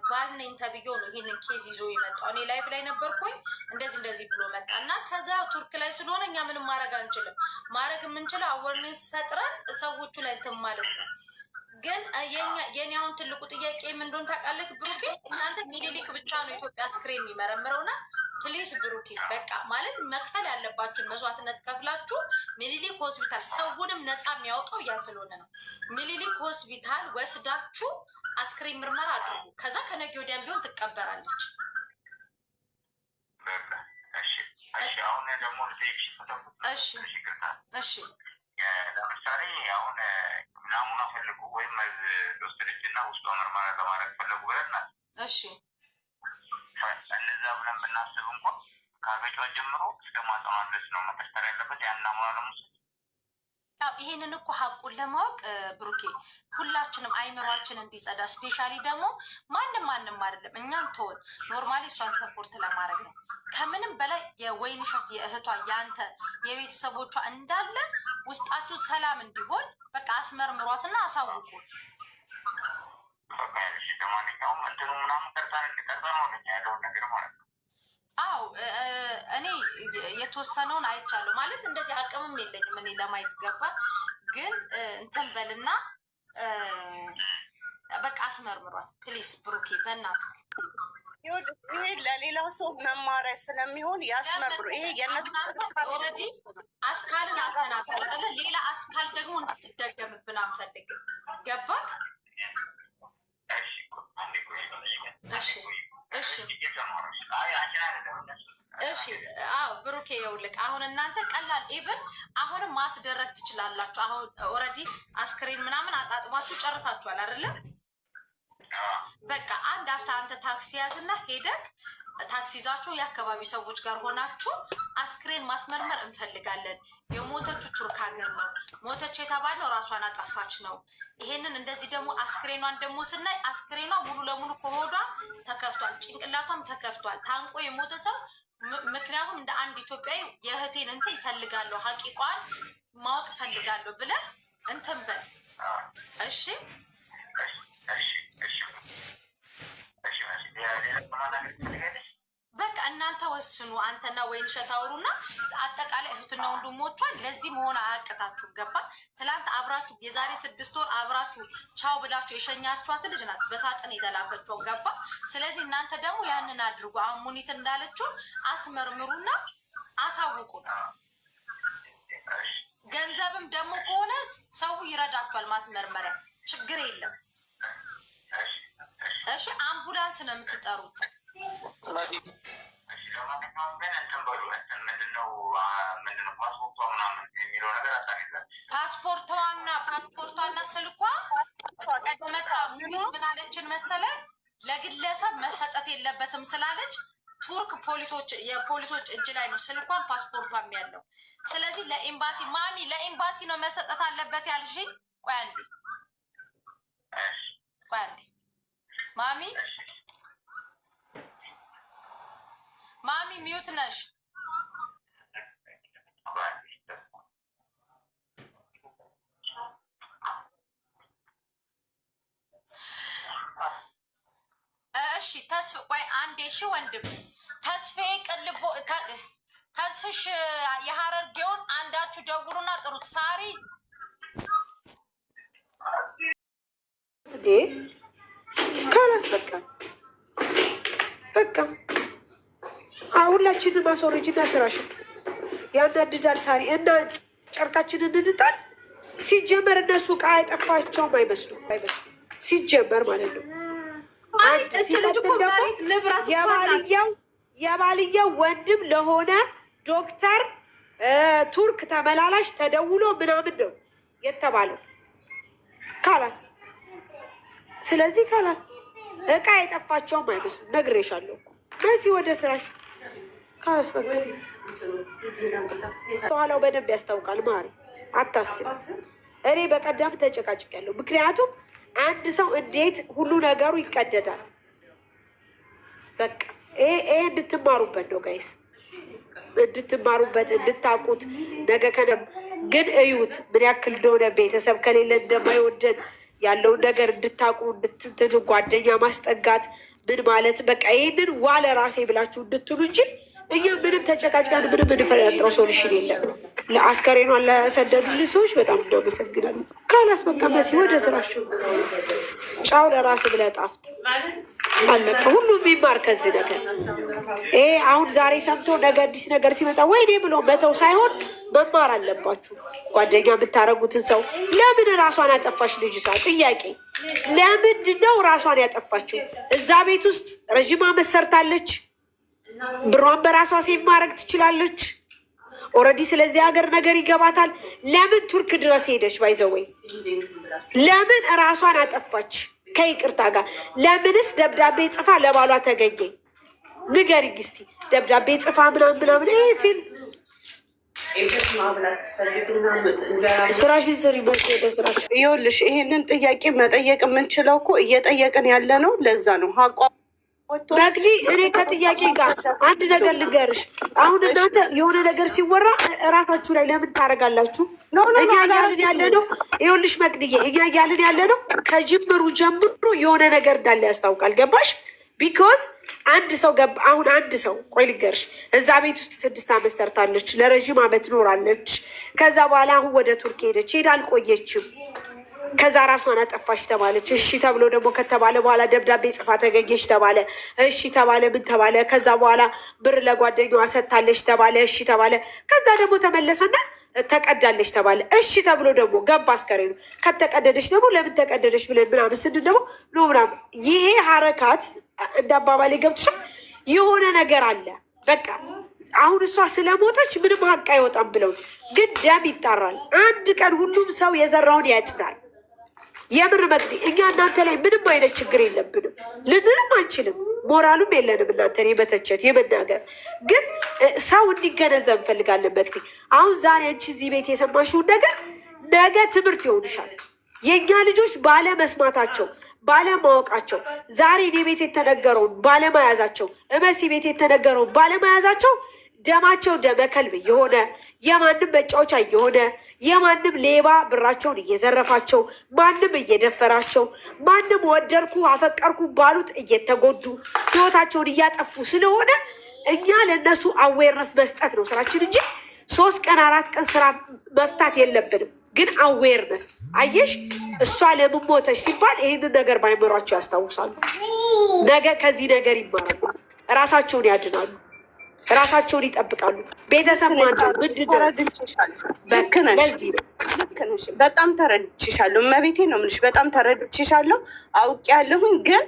ባል ነኝ ተብዬው ነው ይሄንን ኬዝ ይዞ የመጣው። እኔ ላይቭ ላይ ነበርኩኝ እንደዚህ ብሎ መጣ እና ከዛ ቱርክ ላይ ስለሆነ እኛ ምንም ማድረግ አንችልም። ማድረግ የምንችለው አወርኔስ ፈጥረን ሰዎቹ ላይ እንትን ማለት ነው። ግን የኔ አሁን ትልቁ ጥያቄ ምን እንደሆነ ታውቃለህ ብሩኬ? እናንተ ሚኒሊክ ብቻ ነው ኢትዮጵያ ስክሬን የሚመረምረውና ፕሊስ ብሩኬ በቃ ማለት መክፈል ያለባችሁን መስዋዕትነት ከፍላችሁ ሚኒሊክ ሆስፒታል ሰውንም ነፃ የሚያወጣው ያ ስለሆነ ነው። ሚኒሊክ ሆስፒታል ወስዳችሁ አስክሬን ምርመራ አድርጉ። ከዛ ከነገ ወዲያም ቢሆን ትቀበራለች። አሁን ደግሞ እሺ ለምሳሌ አሁን ናሙና ፈልጉ ወይም ወስደች እና ውስጧ ምርመራ ለማድረግ ፈለጉ ብለና እሺ እነዛ ብለን ብናስብ እንኳን ከአገጯ ጀምሮ እስከ ማጠኗ ድረስ ነው መተስተር ያለበት ያን ናሙና ለመውሰድ። ይሄንን እኮ ሀቁን ለማወቅ ብሩኬ ሁላችንም አይምሯችን እንዲጸዳ ስፔሻሊ ደግሞ ማንም አይደለም እኛም ትሆን ኖርማሊ እሷን ሰፖርት ለማድረግ ነው። ከምንም በላይ የወይንሸት የእህቷ የአንተ የቤተሰቦቿ እንዳለ ውስጣችሁ ሰላም እንዲሆን በቃ አስመርምሯትና አሳውቁ። ለማንኛውም እንትኑ ምናምን ቀርጻ ነው ያለውን ነገር ማለት ነው። አው እኔ የተወሰነውን አይቻለሁ ማለት እንደዚህ አቅምም የለኝም እኔ ለማየት ገባ። ግን እንትን በልና በቃ አስመርምሯት ፕሊስ ብሩኬ በእናትህ። ይሄ ለሌላው ሰው መማሪያ ስለሚሆን ያስመርምሩ። ይሄ የነሱ ኦልሬዲ አስካልን አተናገረ ሌላ አስካል ደግሞ እንድትደገምብን አንፈልግም። ገባክ? እሺ ብሩኬ ይኸውልህ፣ አሁን እናንተ ቀላል ኢቭን አሁንም ማስደረግ ትችላላችሁ። አሁን ኦልሬዲ አስክሬን ምናምን አጣጥባችሁ ጨርሳችኋል አይደለም? በቃ አንድ አፍታ አንተ ታክሲ ያዝና ሄደክ ታክሲ ይዛችሁ የአካባቢ ሰዎች ጋር ሆናችሁ አስክሬን ማስመርመር እንፈልጋለን። የሞተችው ቱርክ ሀገር ነው። ሞተች የተባለው ራሷን አጠፋች ነው። ይሄንን እንደዚህ ደግሞ አስክሬኗን ደግሞ ስናይ አስክሬኗ ሙሉ ለሙሉ ከሆዷ ተከፍቷል፣ ጭንቅላቷም ተከፍቷል። ታንቆ የሞተ ሰው ምክንያቱም እንደ አንድ ኢትዮጵያዊ የእህቴን እንትን ፈልጋለሁ፣ ሀቂቋን ማወቅ ፈልጋለሁ ብለህ እንትን በል እሺ። በቃ እናንተ ወስኑ። አንተና ወይንሸት አውሩና አጠቃላይ እህትና ወንድሞቿን ለዚህ መሆን አያቅታችሁም። ገባ? ትላንት አብራችሁ የዛሬ 6 ወር አብራችሁ ቻው ብላችሁ የሸኛችኋት ልጅ ናት በሳጥን የተላከችው። ገባ? ስለዚህ እናንተ ደግሞ ያንን አድርጉ። አሙኒት እንዳለችው አስመርምሩና አሳውቁ። ገንዘብም ደግሞ ከሆነ ሰው ይረዳችኋል። ማስመርመሪያ ችግር የለም። እሺ አምቡላንስ ነው የምትጠሩት። ፓስፖርቷና ስልኳ ቀድመታ ምን አለችን መሰለ፣ ለግለሰብ መሰጠት የለበትም ስላለች ቱርክ የፖሊሶች እጅ ላይ ነው ስልኳን ፓስፖርቷም ያለው። ስለዚህ ለኤምባሲ ማሚ ለኤምባሲ ነው መሰጠት አለበት ያልሽኝ። ቆይ አንዴ ማሚ ሚዩት ነሽ? እሺ ቆይ አንዴ። እሺ ወንድም ተስፋዬ ቅልቦ ተስፍሽ የሀረርጌውን አንዳችሁ ደውሉና ጥሩት። ሳሪ ካላስ በቃ ሁላችንም ማስወረጅና ስራሽን ያናድዳል። ሳሪ እና ጨርቃችንን እንጣል። ሲጀመር እነሱ ዕቃ አይጠፋቸውም አይመስሉም ሲጀመር ማለት ነው። የባልየው ወንድም ለሆነ ዶክተር ቱርክ ተመላላሽ ተደውሎ ምናምን ነው የተባለው። ካላስ ስለዚህ ካላስ ዕቃ አይጠፋቸውም አይመስሉም። ነግሬሻለሁ እኮ በዚህ ወደ ስራሽ ካላስ በቃ ተኋላው በደንብ ያስታውቃል። ማሪ አታስብ። እኔ በቀደም ተጨቃጭቄያለሁ። ምክንያቱም አንድ ሰው እንዴት ሁሉ ነገሩ ይቀደዳል። በቃ ይሄ እንድትማሩበት ነው ጋይስ፣ እንድትማሩበት እንድታቁት። ነገ ከነም ግን እዩት ምን ያክል እንደሆነ ቤተሰብ ከሌለ እንደማይወደን ያለውን ነገር እንድታቁ እንድትትኑ ጓደኛ ማስጠጋት ምን ማለት በቃ ይህንን ዋለ ራሴ ብላችሁ እንድትሉ እንጂ እኛ ምንም ተጨቃጭቃን ምንም እንፈጥረው ሶሉሽን የለም። ለአስከሬኗን ለሰደዱልን ሰዎች በጣም እናመሰግናለን። ካላስ በቃ መሲ ወደ ስራችሁ ጫው ለራስ ብለህ ጣፍት አለቀ። ሁሉም ይማር ከዚህ ነገር። ይሄ አሁን ዛሬ ሰምቶ ነገ አዲስ ነገር ሲመጣ ወይኔ ብሎ መተው ሳይሆን መማር አለባችሁ። ጓደኛ የምታረጉትን ሰው ለምን ራሷን ያጠፋች ልጅቷ? ጥያቄ ለምንድን ነው ራሷን ያጠፋችው? እዛ ቤት ውስጥ ረዥም ዓመት ሰርታለች። ብሯን በራሷ ሴቭ ማድረግ ትችላለች። ኦልሬዲ ስለዚህ ሀገር ነገር ይገባታል። ለምን ቱርክ ድረስ ሄደች? ባይዘወይ ለምን ራሷን አጠፋች? ከይቅርታ ጋር ለምንስ ደብዳቤ ጽፋ ለባሏ ተገኘ? ንገሪኝ እስኪ። ደብዳቤ ጽፋ ምናምን ይሄ ፊልም ስራሽን ስሪ። ወደ ስራሽ ይኸውልሽ፣ ይሄንን ጥያቄ መጠየቅ የምንችለው እኮ እየጠየቅን ያለ ነው። ለዛ ነው ሀቋ መቅዲ። እኔ ከጥያቄ ጋር አንድ ነገር ልንገርሽ። አሁን እናንተ የሆነ ነገር ሲወራ እራሳችሁ ላይ ለምን ታደርጋላችሁ? እኛ እያልን ያለ ነው። ይኸውልሽ መቅድዬ፣ እኛ እያልን ያለ ነው ከጅምሩ ጀምሮ የሆነ ነገር እንዳለ ያስታውቃል። ገባሽ? ቢኮዝ አንድ ሰው አሁን አንድ ሰው ቆይ ልንገርሽ፣ እዛ ቤት ውስጥ 6 ዓመት ሰርታለች፣ ለረዥም ዓመት ኖራለች። ከዛ በኋላ አሁን ወደ ቱርክ ሄደች። ሄዳ አልቆየችም። ከዛ ራሷን አጠፋች ተባለች። እሺ ተብሎ ደግሞ ከተባለ በኋላ ደብዳቤ ጽፋ ተገኘች ተባለ። እሺ ተባለ። ምን ተባለ? ከዛ በኋላ ብር ለጓደኛዋ ሰጥታለች ተባለ። እሺ ተባለ። ከዛ ደግሞ ተመለሰና ተቀዳለች ተባለ። እሺ ተብሎ ደግሞ ገባ አስከሬኑ። ከተቀደደች ደግሞ ለምን ተቀደደች ብለን ምናምን ስንል ደግሞ ኖ ምናምን። ይሄ ሀረካት እንደ አባባሌ ገብቶሻል? የሆነ ነገር አለ በቃ። አሁን እሷ ስለሞተች ምንም ሀቅ አይወጣም ብለው ግን ደም ይጣራል። አንድ ቀን ሁሉም ሰው የዘራውን ያጭዳል። የምር መቅዲ እኛ እናንተ ላይ ምንም አይነት ችግር የለብንም፣ ልንልም አንችልም፣ ሞራሉም የለንም እናንተን የመተቸት የመናገር። ግን ሰው እንዲገነዘብ እንፈልጋለን መቅዲ። አሁን ዛሬ አንቺ እዚህ ቤት የሰማሽውን ነገር ነገ ትምህርት ይሆንሻል። የእኛ ልጆች ባለመስማታቸው ባለማወቃቸው ዛሬ እኔ ቤት የተነገረውን ባለመያዛቸው እመሲ ቤት የተነገረውን ባለመያዛቸው ደማቸው ደመ ከልብ የሆነ የማንም መጫወቻ የሆነ የማንም ሌባ ብራቸውን እየዘረፋቸው ማንም እየደፈራቸው ማንም ወደድኩ አፈቀርኩ ባሉት እየተጎዱ ህይወታቸውን እያጠፉ ስለሆነ እኛ ለእነሱ አዌርነስ መስጠት ነው ስራችን እንጂ 3 ቀን 4 ቀን ስራ መፍታት የለብንም። ግን አዌርነስ አየሽ፣ እሷ ለምን ሞተች ሲባል ይህንን ነገር ባይመሯቸው ያስታውሳሉ። ነገ ከዚህ ነገር ይማራሉ፣ ራሳቸውን ያድናሉ፣ ራሳቸውን ይጠብቃሉ። ቤተሰብ ማንቸው ምንድን ነው? ለዚህ ነው በጣም ተረድቼሻለሁ። እመቤቴ ነው የምልሽ። በጣም ተረድቼሻለሁ፣ አውቄያለሁኝ። ግን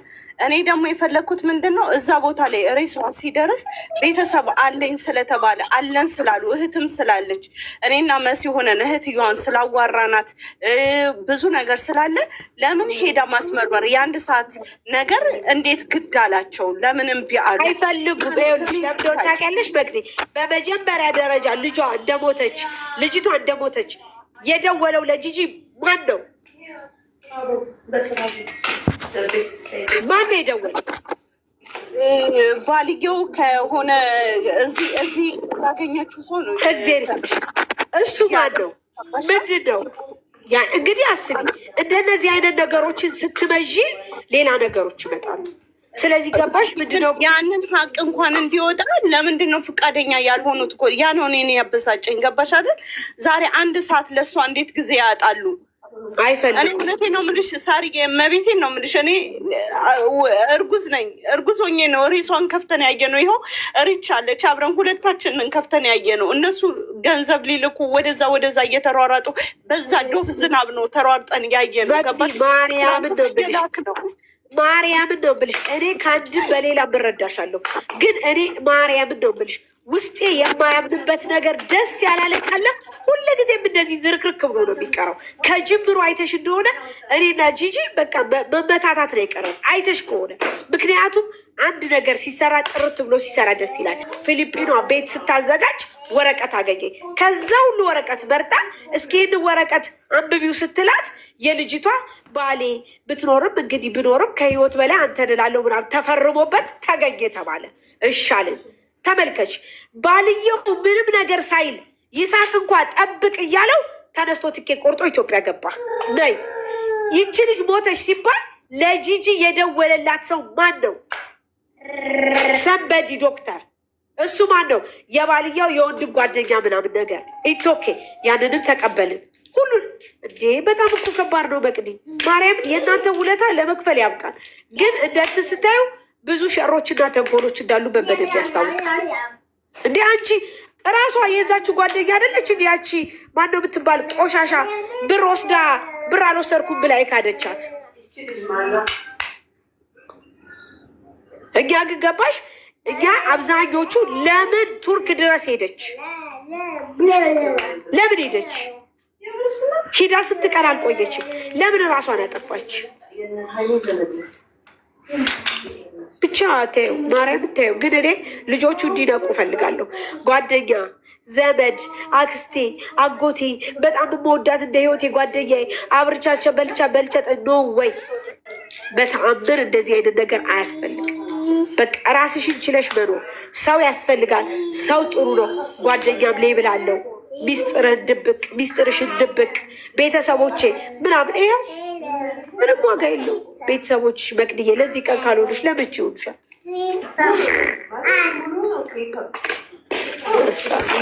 እኔ ደግሞ የፈለግኩት ምንድን ነው እዛ ቦታ ላይ ሬሷ ሲደርስ ቤተሰብ አለኝ ስለተባለ አለን ስላሉ እህትም ስላለች እኔና መሲ ሆነን እህትየዋን ስላዋራናት ብዙ ነገር ስላለ ለምን ሄዳ ማስመርመር የአንድ ሰዓት ነገር እንዴት ግድ አላቸው? ለምን እምቢ አሉ? አይፈልጉም። ታውቂያለሽ በቅዴ በመጀመሪያ ደረጃ ልጅቷ እንደሞተች የደወለው ለጂጂ ማን ነው? ማን ነው የደወለው? ባልየው ከሆነ እዚህ ያገኘችው ሰው ነው። እግዜር ይስጥሽ። እሱ ማን ነው? ምንድን ነው? እንግዲህ አስቢ፣ እንደነዚህ አይነት ነገሮችን ስትመዢ ሌላ ነገሮች ይመጣሉ። ስለዚህ ገባሽ? ምንድነው ያንን ሀቅ እንኳን እንዲወጣ ለምንድን ነው ፈቃደኛ ያልሆኑት? እኮ ያ ነው እኔን ያበሳጨኝ። ገባሽ አይደል? ዛሬ 1 ሰዓት ለእሷ እንዴት ጊዜ ያጣሉ? አይፈልግም። እኔ እውነቴን ነው የምልሽ ሳርዬ፣ እመቤቴን ነው የምልሽ። እኔ እርጉዝ ነኝ። እርጉዝ ሆኜ ነው ሬሷን ከፍተን ያየ ነው። ይኸው ሪች አለች፣ አብረን ሁለታችንን ከፍተን ያየ ነው። እነሱ ገንዘብ ሊልኩ ወደዛ እየተሯሯጡ በዛ ዶፍ ዝናብ ነው ተሯርጠን ያየ ነው። ገባሽ? ማርያምን ነው ብልሽ። እኔ ከአንድም በሌላ ምረዳሻለሁ። ግን እኔ ማርያምን ነው ብልሽ ውስጤ የማያምንበት ነገር ደስ ያላለ ካለ ሁሉ ጊዜም እንደዚህ ዝርክርክ ብሎ ነው የሚቀረው። ከጅምሩ አይተሽ እንደሆነ እኔና ጂጂ በቃ መመታታት ነው የቀረን አይተሽ ከሆነ። ምክንያቱም አንድ ነገር ሲሰራ ጥርት ብሎ ሲሰራ ደስ ይላል። ፊሊፒኗ ቤት ስታዘጋጅ ወረቀት አገኘ። ከዛ ሁሉ ወረቀት መርጣ እስኪ ይህን ወረቀት አንብቢው ስትላት የልጅቷ ባሌ ብትኖርም እንግዲህ ብኖርም ከህይወት በላይ አንተን እላለሁ ምናምን ተፈርሞበት ተገኘ ተባለ። እሻልን ተመልከች። ባልየው ምንም ነገር ሳይል ይሳቅ እንኳ ጠብቅ እያለው ተነስቶ ትኬት ቆርጦ ኢትዮጵያ ገባ። ነይ ይቺ ልጅ ሞተች ሲባል ለጂጂ የደወለላት ሰው ማን ነው? ሰንበዲ ዶክተር። እሱ ማን ነው? የባልየው የወንድም ጓደኛ ምናምን ነገር። ኢትስ ኦኬ፣ ያንንም ተቀበልን። ሁሉን እንዴ በጣም እኮ ከባድ ነው መቅዲ። ማርያም የእናንተ ውለታ ለመክፈል ያብቃል። ግን እንደዚህ ስታዩ ብዙ ሸሮችና ተንኮሎች እንዳሉ በደንብ ያስታውቃል። እንዴ አንቺ እራሷ የዛችሁ ጓደኛ አይደለች? እንዲ ያቺ ማነው የምትባል ቆሻሻ ብር ወስዳ ብር አልወሰድኩም ብላ የካደቻት። እኛ ግን ገባሽ? እኛ አብዛኞቹ ለምን ቱርክ ድረስ ሄደች? ለምን ሄደች? ሂዳ ስንት ቀን አልቆየችም? ለምን እራሷን ያጠፋች? ብቻ ተይው፣ ማርያም ተይው። ግን እኔ ልጆቹ እንዲነቁ ፈልጋለሁ። ጓደኛ፣ ዘመድ፣ አክስቴ፣ አጎቴ በጣም የምወዳት እንደ ህይወቴ ጓደኛዬ አብርቻቸው በልቻ ኖ ወይ በተአምር እንደዚህ አይነት ነገር አያስፈልግም። በቃ ራስሽን ችለሽ መኖር ሰው ያስፈልጋል። ሰው ጥሩ ነው። ጓደኛም ላይ ብላለው ሚስጥርሽን ድብቅ ቤተሰቦቼ ምናምን ይኸው ምንም ዋጋ የለው። ቤተሰቦችሽ መቅድዬ ለዚህ ቀን ካልሆንሽ ለመቼ ይሆንሻል?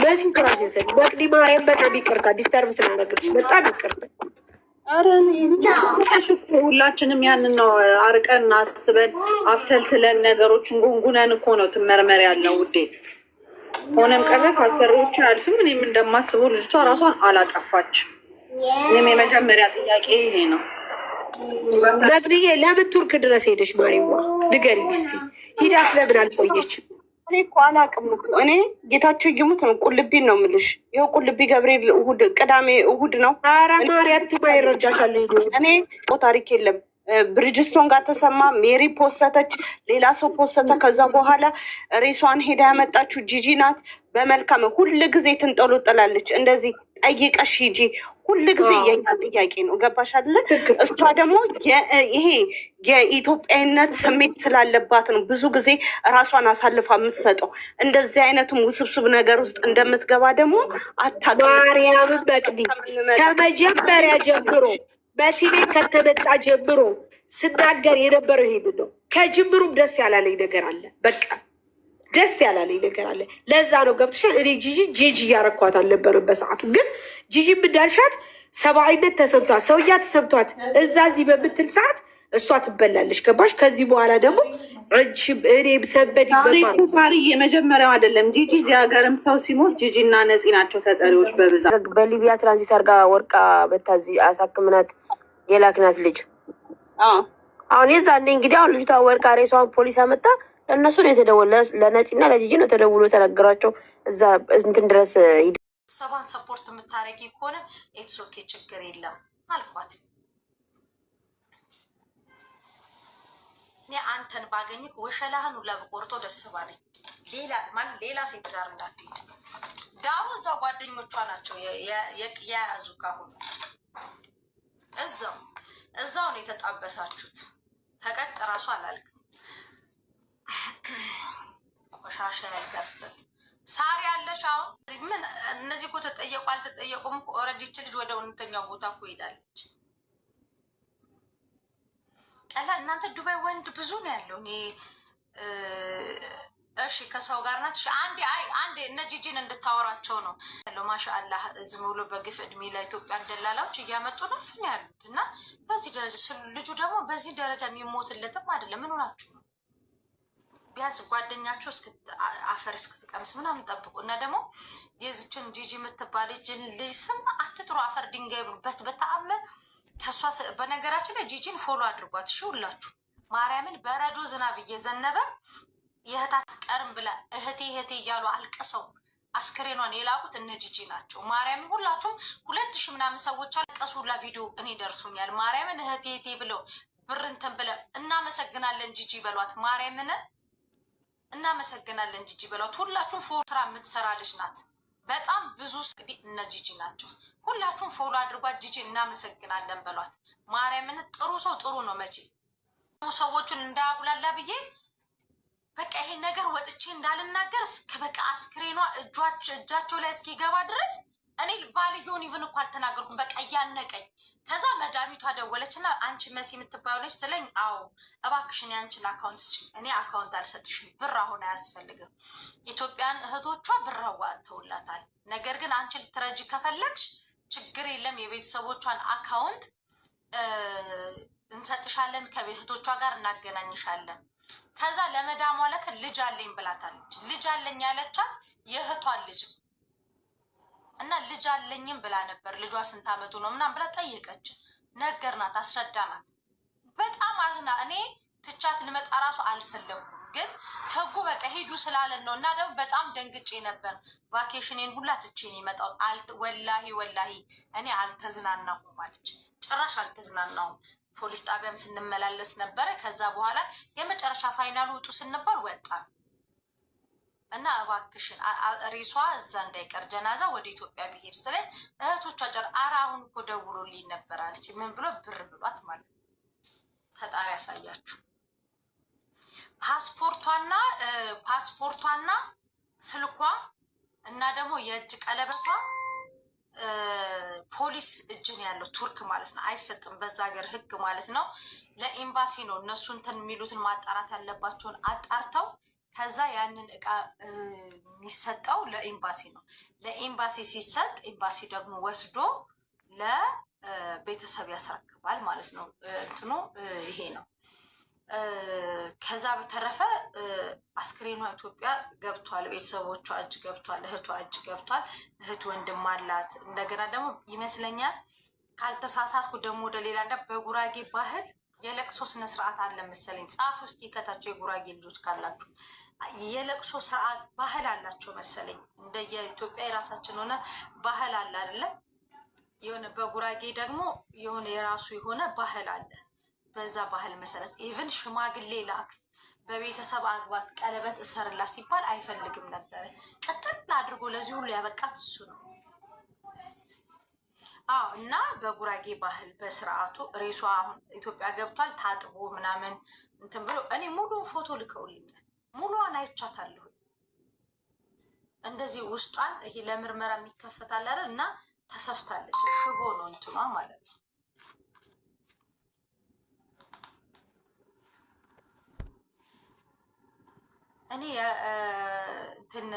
በዚህ ስራሽን መቅዲ ማርያም በጣም ይቅርታ ዲስተርብ ስላደረግሽ በጣም ይቅርታ። ሁላችንም ያንን ነው አርቀን አስበን አፍተልትለን ነገሮችን ጉንጉነን እኮ ነው ትመርመር ያለው ውዴ። ሆነም ቀረ ከአሰሪዎቹ አልፍም። እኔም እንደማስበው ልጅቷ ራሷን አላጠፋችም። እኔም የመጀመሪያ ጥያቄ ይሄ ነው። መቅድዬ ለምን ቱርክ ድረስ ሄደች? ማሪዋ ንገሪኝ እስኪ። ሂዳስ ለምን አልቆየችም? እኔ እኮ አላውቅም እኮ እኔ ጌታቸው ይሙት ነው ቁልቢን ነው የምልሽ። ይኸው ቁልቢ ገብርኤል እሑድ፣ ቅዳሜ እሑድ ነው። ኧረ ማርያም ትማ ይረዳሻል። እኔ ታሪክ የለም። ብሪጅስቶን ጋር ተሰማ፣ ሜሪ ፖሰተች፣ ሌላ ሰው ፖሰተ። ከዛ በኋላ ሬሷን ሄዳ ያመጣችው ጂጂ ናት። በመልካም ሁል ጊዜ ትንጠሎጠላለች። እንደዚህ ጠይቀሽ ሂጂ ሁል ጊዜ የኛ ጥያቄ ነው። ገባሽ አይደለ? እሷ ደግሞ ይሄ የኢትዮጵያዊነት ስሜት ስላለባት ነው ብዙ ጊዜ ራሷን አሳልፋ የምትሰጠው። እንደዚህ አይነቱም ውስብስብ ነገር ውስጥ እንደምትገባ ደግሞ አታውቅም። ማርያምን መቅዲ ከመጀመሪያ ጀምሮ በሲሜት ከተመጣ ጀምሮ ስናገር የነበረው ይሄንን ነው። ከጅምሩም ደስ ያላለኝ ነገር አለ። በቃ ደስ ያላለኝ ነገር አለ። ለዛ ነው ገብተሻል። እኔ ጂጂ እያረኳት አልነበረም በሰዓቱ። ግን ጂጂ እንዳልሻት ሰብአዊነት ተሰምቷት፣ ሰውያ ተሰምቷት እዛ እዚህ በምትል ሰዓት እሷ ትበላለች። ገባሽ? ከዚህ በኋላ ደግሞ አንቺም እኔም ሰበድ ሳሪ የመጀመሪያው አይደለም። ጂጂ እዚህ ሀገርም ሰው ሲሞት ጂጂ እና ነፂ ናቸው ተጠሪዎች በብዛት። በሊቢያ ትራንዚት አድርጋ ወርቃ በታዚ አሳክምናት የላክናት ልጅ አሁን የዛኔ እንግዲህ አሁን ልጅቷ ወርቃ ሬሷን ፖሊስ አመጣ። ለእነሱ ነው የተደወለ፣ ለነፂና ለጂጂ ነው ተደውሎ የተነገሯቸው። እዛ እንትን ድረስ ሰባን ሰፖርት የምታደርጊ ከሆነ ኤትሶኬ ችግር የለም አልኳት። እኔ አንተን ባገኝክ ወሸላህን ሁላ በቆርጦ ደስ ባለኝ። ሌላ ሴት ጋር እንዳትሄድ። ዳሩ እዛው ጓደኞቿ ናቸው የያዙ ካሁኑ እዛው ነው የተጣበሳችሁት። ፈቀቅ እራሱ አላልክም። ቆሻሻ ያልጋስተት ሳሪ ያለሽ አሁን ምን እነዚህ እኮ ተጠየቁ አልተጠየቁም እኮ ኦልሬዲ ይች ልጅ ወደ እውነተኛው ቦታ እኮ ሄዳለች። ቀላል እናንተ ዱባይ ወንድ ብዙ ነው ያለው። እኔ እሺ ከሰው ጋር ናት። አንዴ እነ ጂጂን እንድታወራቸው ነው ያለው። ማሻአላህ ዝም ብሎ በግፍ እድሜ ለኢትዮጵያ ደላላዎች እያመጡ ነው ፍን ያሉት እና በዚህ ደረጃ ልጁ ደግሞ በዚህ ደረጃ የሚሞትለትም አይደለም። ምን ሆናችሁ ነው? ቢያንስ ጓደኛቸው አፈር እስክትቀምስ ምናምን ጠብቁ። እና ደግሞ የዚችን ጂጂ የምትባል ልጅ ስም አትጥሩ። አፈር ድንጋይ ብሉበት በተአምር ከሷ። በነገራችን ላይ ጂጂን ፎሎ አድርጓት እሺ ሁላችሁ። ማርያምን በረዶ ዝናብ እየዘነበ የእህታት ቀርም ብላ እህቴ እያሉ አልቅሰው አስክሬኗን የላኩት እነ ጂጂ ናቸው። ማርያምን ሁላችሁም 2000 ምናምን ሰዎች አልቀሱ ሁላ ቪዲዮ እኔ ደርሶኛል። ማርያምን እህቴ ብለው ብርንተን ብለ እናመሰግናለን ጂጂ በሏት። ማርያምን እናመሰግናለን ጂጂ በሏት። ሁላችሁም ፎሎ ስራ የምትሰራ ልጅ ናት። በጣም ብዙ እንግዲህ እነ ጂጂ ናቸው። ሁላችሁም ፎሎ አድርጓት። ጂጂ እናመሰግናለን በሏት። ማርያምን ጥሩ ሰው ጥሩ ነው። መቼ ሰዎቹን እንዳያጉላላ ብዬ በቃ ይሄ ነገር ወጥቼ እንዳልናገር እስከ በቃ አስክሬኗ እጃቸው ላይ እስኪገባ ድረስ እኔ ባልየውን ኢቭን እኮ አልተናገርኩም። በቃ እያነቀኝ። ከዛ መዳሚቷ ደወለችና አንቺ መሲ የምትባዩ ልጅ ትለኝ፣ አዎ እባክሽን ያንችን አካውንት ስጭኝ። እኔ አካውንት አልሰጥሽም፣ ብር አሁን አያስፈልግም። ኢትዮጵያን እህቶቿ ብር አዋጥተውላታል። ነገር ግን አንቺ ልትረጅ ከፈለግሽ ችግር የለም፣ የቤተሰቦቿን አካውንት እንሰጥሻለን፣ ከእህቶቿ ጋር እናገናኝሻለን። ከዛ ለመዳሟ ለክ ልጅ አለኝ ብላታለች። ልጅ አለኝ ያለቻት የእህቷን ልጅ እና ልጅ አለኝም ብላ ነበር። ልጇ ስንት አመቱ ነው ምናምን ብላ ጠየቀች። ነገርናት፣ አስረዳናት። በጣም አዝና እኔ ትቻት ልመጣ ራሱ አልፈለኩም፣ ግን ህጉ በቃ ሄዱ ስላለን ነው። እና ደግሞ በጣም ደንግጬ ነበር። ቫኬሽኔን ሁላ ትቼን ይመጣው ወላሂ እኔ አልተዝናናሁም ማለች። ጭራሽ አልተዝናናሁም። ፖሊስ ጣቢያም ስንመላለስ ነበረ። ከዛ በኋላ የመጨረሻ ፋይናሉ ውጡ ስንባል ወጣን እና እባክሽን ሬሷ እዛ እንዳይቀር ጀናዛ ወደ ኢትዮጵያ ብሄድ ስለኝ እህቶቿ አሁን እኮ ደውሎልኝ ነበር አለች። ምን ብሎ ብር ብሏት ማለት ነው። ፈጣሪ ያሳያችሁ። ፓስፖርቷና ስልኳ እና ደግሞ የእጅ ቀለበቷ ፖሊስ እጅን ያለው ቱርክ ማለት ነው። አይሰጥም በዛ ሀገር ህግ ማለት ነው። ለኤምባሲ ነው እነሱ እንትን የሚሉትን ማጣራት ያለባቸውን አጣርተው ከዛ ያንን እቃ የሚሰጠው ለኤምባሲ ነው። ለኤምባሲ ሲሰጥ ኤምባሲ ደግሞ ወስዶ ቤተሰብ ያስረክባል ማለት ነው። እንትኑ ይሄ ነው። ከዛ በተረፈ አስክሬኗ ኢትዮጵያ ገብቷል፣ ቤተሰቦቿ እጅ ገብቷል፣ እህቷ እጅ ገብቷል። እህት ወንድም አላት። እንደገና ደግሞ ይመስለኛል ካልተሳሳትኩ ደግሞ ወደ ሌላ እንዳ በጉራጌ ባህል የለቅሶ ስነስርዓት አለ መሰለኝ። ጻፍ ውስጥ ይከታቸው የጉራጌ ልጆች ካላችሁ የለቅሶ ስርዓት ባህል አላቸው መሰለኝ። እንደ የኢትዮጵያ የራሳችን ሆነ ባህል አለ አይደለ? የሆነ በጉራጌ ደግሞ የሆነ የራሱ የሆነ ባህል አለ። በዛ ባህል መሰረት ኢቨን ሽማግሌ ላክ፣ በቤተሰብ አግባት፣ ቀለበት እሰርላት ሲባል አይፈልግም ነበረ። ቀጥል አድርጎ ለዚህ ሁሉ ያበቃት እሱ ነው። አዎ። እና በጉራጌ ባህል በስርዓቱ ሬሷ አሁን ኢትዮጵያ ገብቷል። ታጥቦ ምናምን እንትን ብሎ እኔ ሙሉ ፎቶ ልከውልኛል። ሙሉዋን አይቻታለሁ። እንደዚህ ውስጧን ይሄ ለምርመራ የሚከፈታል አይደል? እና ተሰፍታለች። ሽቦ ነው እንትኗ ማለት ነው። እኔ እንትን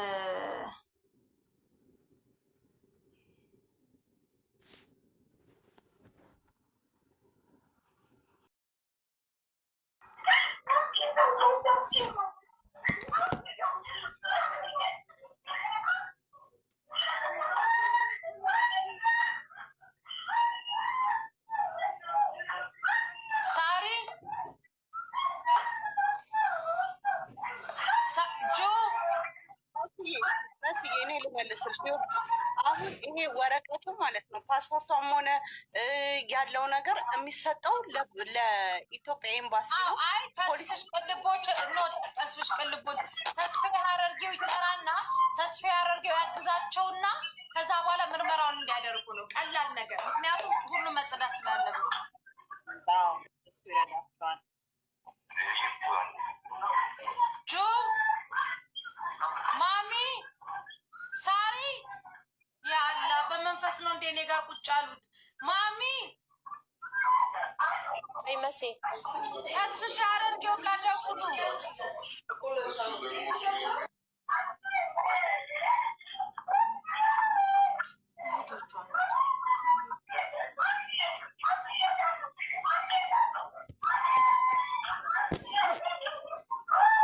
አሁን ይሄ ወረቀቱ ማለት ነው ፓስፖርቷም ሆነ ያለው ነገር የሚሰጠው ለኢትዮጵያ ኤምባሲ ነው። አይ ተስፍሽ ቅልቦች ተስፍሽ ቅልቦች ተስፋዬ ሀረርጌው ይጠራና ተስፋዬ ሀረርጌው ያግዛቸውና ከዛ በኋላ ምርመራውን እንዲያደርጉ ነው። ቀላል ነገር፣ ምክንያቱም ሁሉ መጽዳት ስላለብን እሱ ይረዳቸዋል። ጆ ማሚ ሳሪ ያላ በመንፈስ ነው እንደ እኔ ጋር ቁጭ አሉት። ማሚ አይ መሲ ተስፍሽ ሀረርጌው ጋር ደውሉ።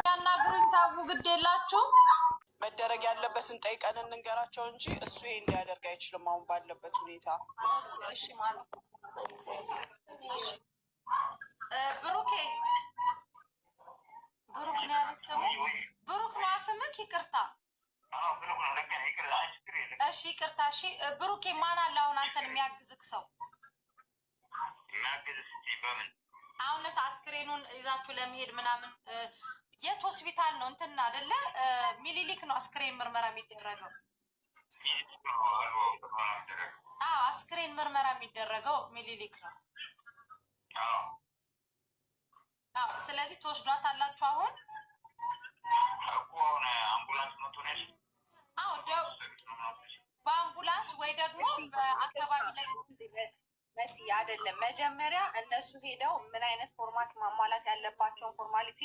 ያናግሩኝ። ታቡ ግድ የላችሁ መደረግ ያለበትን ጠይቀን እንንገራቸው እንጂ እሱ ይሄን ሊያደርግ አይችልም አሁን ባለበት ሁኔታ። እሺ ማለት ብሩኬ ብሩክ ነው ያለች ስሙ ብሩክ ነው ስምክ? ይቅርታ እሺ ይቅርታ። እሺ ብሩኬ ማን አለ አሁን አንተን የሚያግዝክ ሰው? አሁን ነፍስ አስክሬኑን ይዛችሁ ለመሄድ ምናምን የት ሆስፒታል ነው? እንትና አይደለ ሚኒሊክ ነው አስክሬን ምርመራ የሚደረገው። አዎ አስክሬን ምርመራ የሚደረገው ሚኒሊክ ነው። አዎ ስለዚህ ትወስዷት አላችሁ አሁን? አዎ በአምቡላንስ ወይ ደግሞ በአካባቢ ላይ መሲ አይደለም። መጀመሪያ እነሱ ሄደው ምን አይነት ፎርማት ማሟላት ያለባቸውን ፎርማሊቲ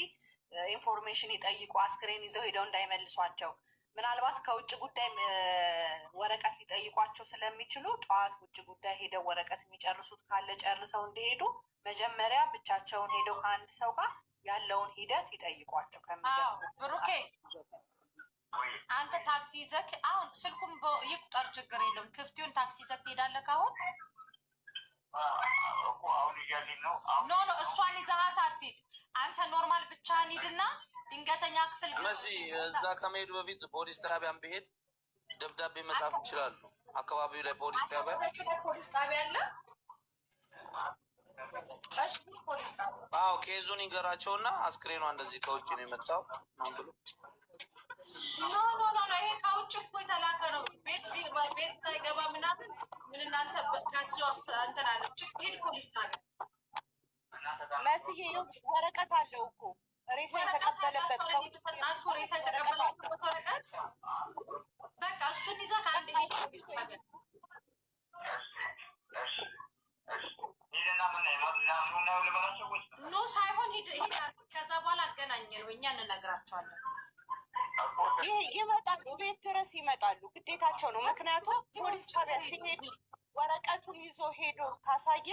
ኢንፎርሜሽን ይጠይቁ። አስክሬን ይዘው ሄደው እንዳይመልሷቸው። ምናልባት ከውጭ ጉዳይ ወረቀት ሊጠይቋቸው ስለሚችሉ ጠዋት ውጭ ጉዳይ ሄደው ወረቀት የሚጨርሱት ካለ ጨርሰው እንዲሄዱ መጀመሪያ ብቻቸውን ሄደው ከአንድ ሰው ጋር ያለውን ሂደት ይጠይቋቸው። ብሩኬ አንተ ታክሲ ይዘህ አሁን ስልኩም ይቁጠር ችግር የለውም። ክፍቲውን ታክሲ ይዘህ ትሄዳለህ አሁን? ኖ እሷን ይዘሃት አትሂድ። አንተ ኖርማል ብቻህን ሂድና ድንገተኛ ክፍል መሲ እዛ ከመሄዱ በፊት ፖሊስ ጣቢያን ብሄድ ደብዳቤ መጻፍ ይችላሉ። አካባቢው ላይ ፖሊስ ጣቢያ አለ። እሺ ፖሊስ ጣቢያ አዎ፣ ኬዙን ይንገራቸውና አስክሬኗ እንደዚህ ከውጭ ነው የመጣው ነው ብሎ ኖ ይሄ ከውጭ እኮ የተላከ ነው። ቤት ሳይገባ ምናምን ምን እናንተ ከሲዮስ እንትን አለ ችግር ፖሊስ ጣቢያ መስዬ ወረቀት አለው እኮ ሬሳ የተቀበለበት የተሰጣችሁ ሬሳ የተቀበለበት ወረቀት በቃ እሱን ይዘህ ከአንድ ቤት ፖሊስ ጣቢያ ኖ ሳይሆን ሂድ። ከዛ በኋላ አገናኘ ነው እኛ እንነግራቸዋለን። ይመጣሉ፣ ቤት ድረስ ይመጣሉ። ግዴታቸው ነው። ምክንያቱም ፖሊስ ጣቢያ ሲሄድ ወረቀቱን ይዞ ሄዶ ካሳየ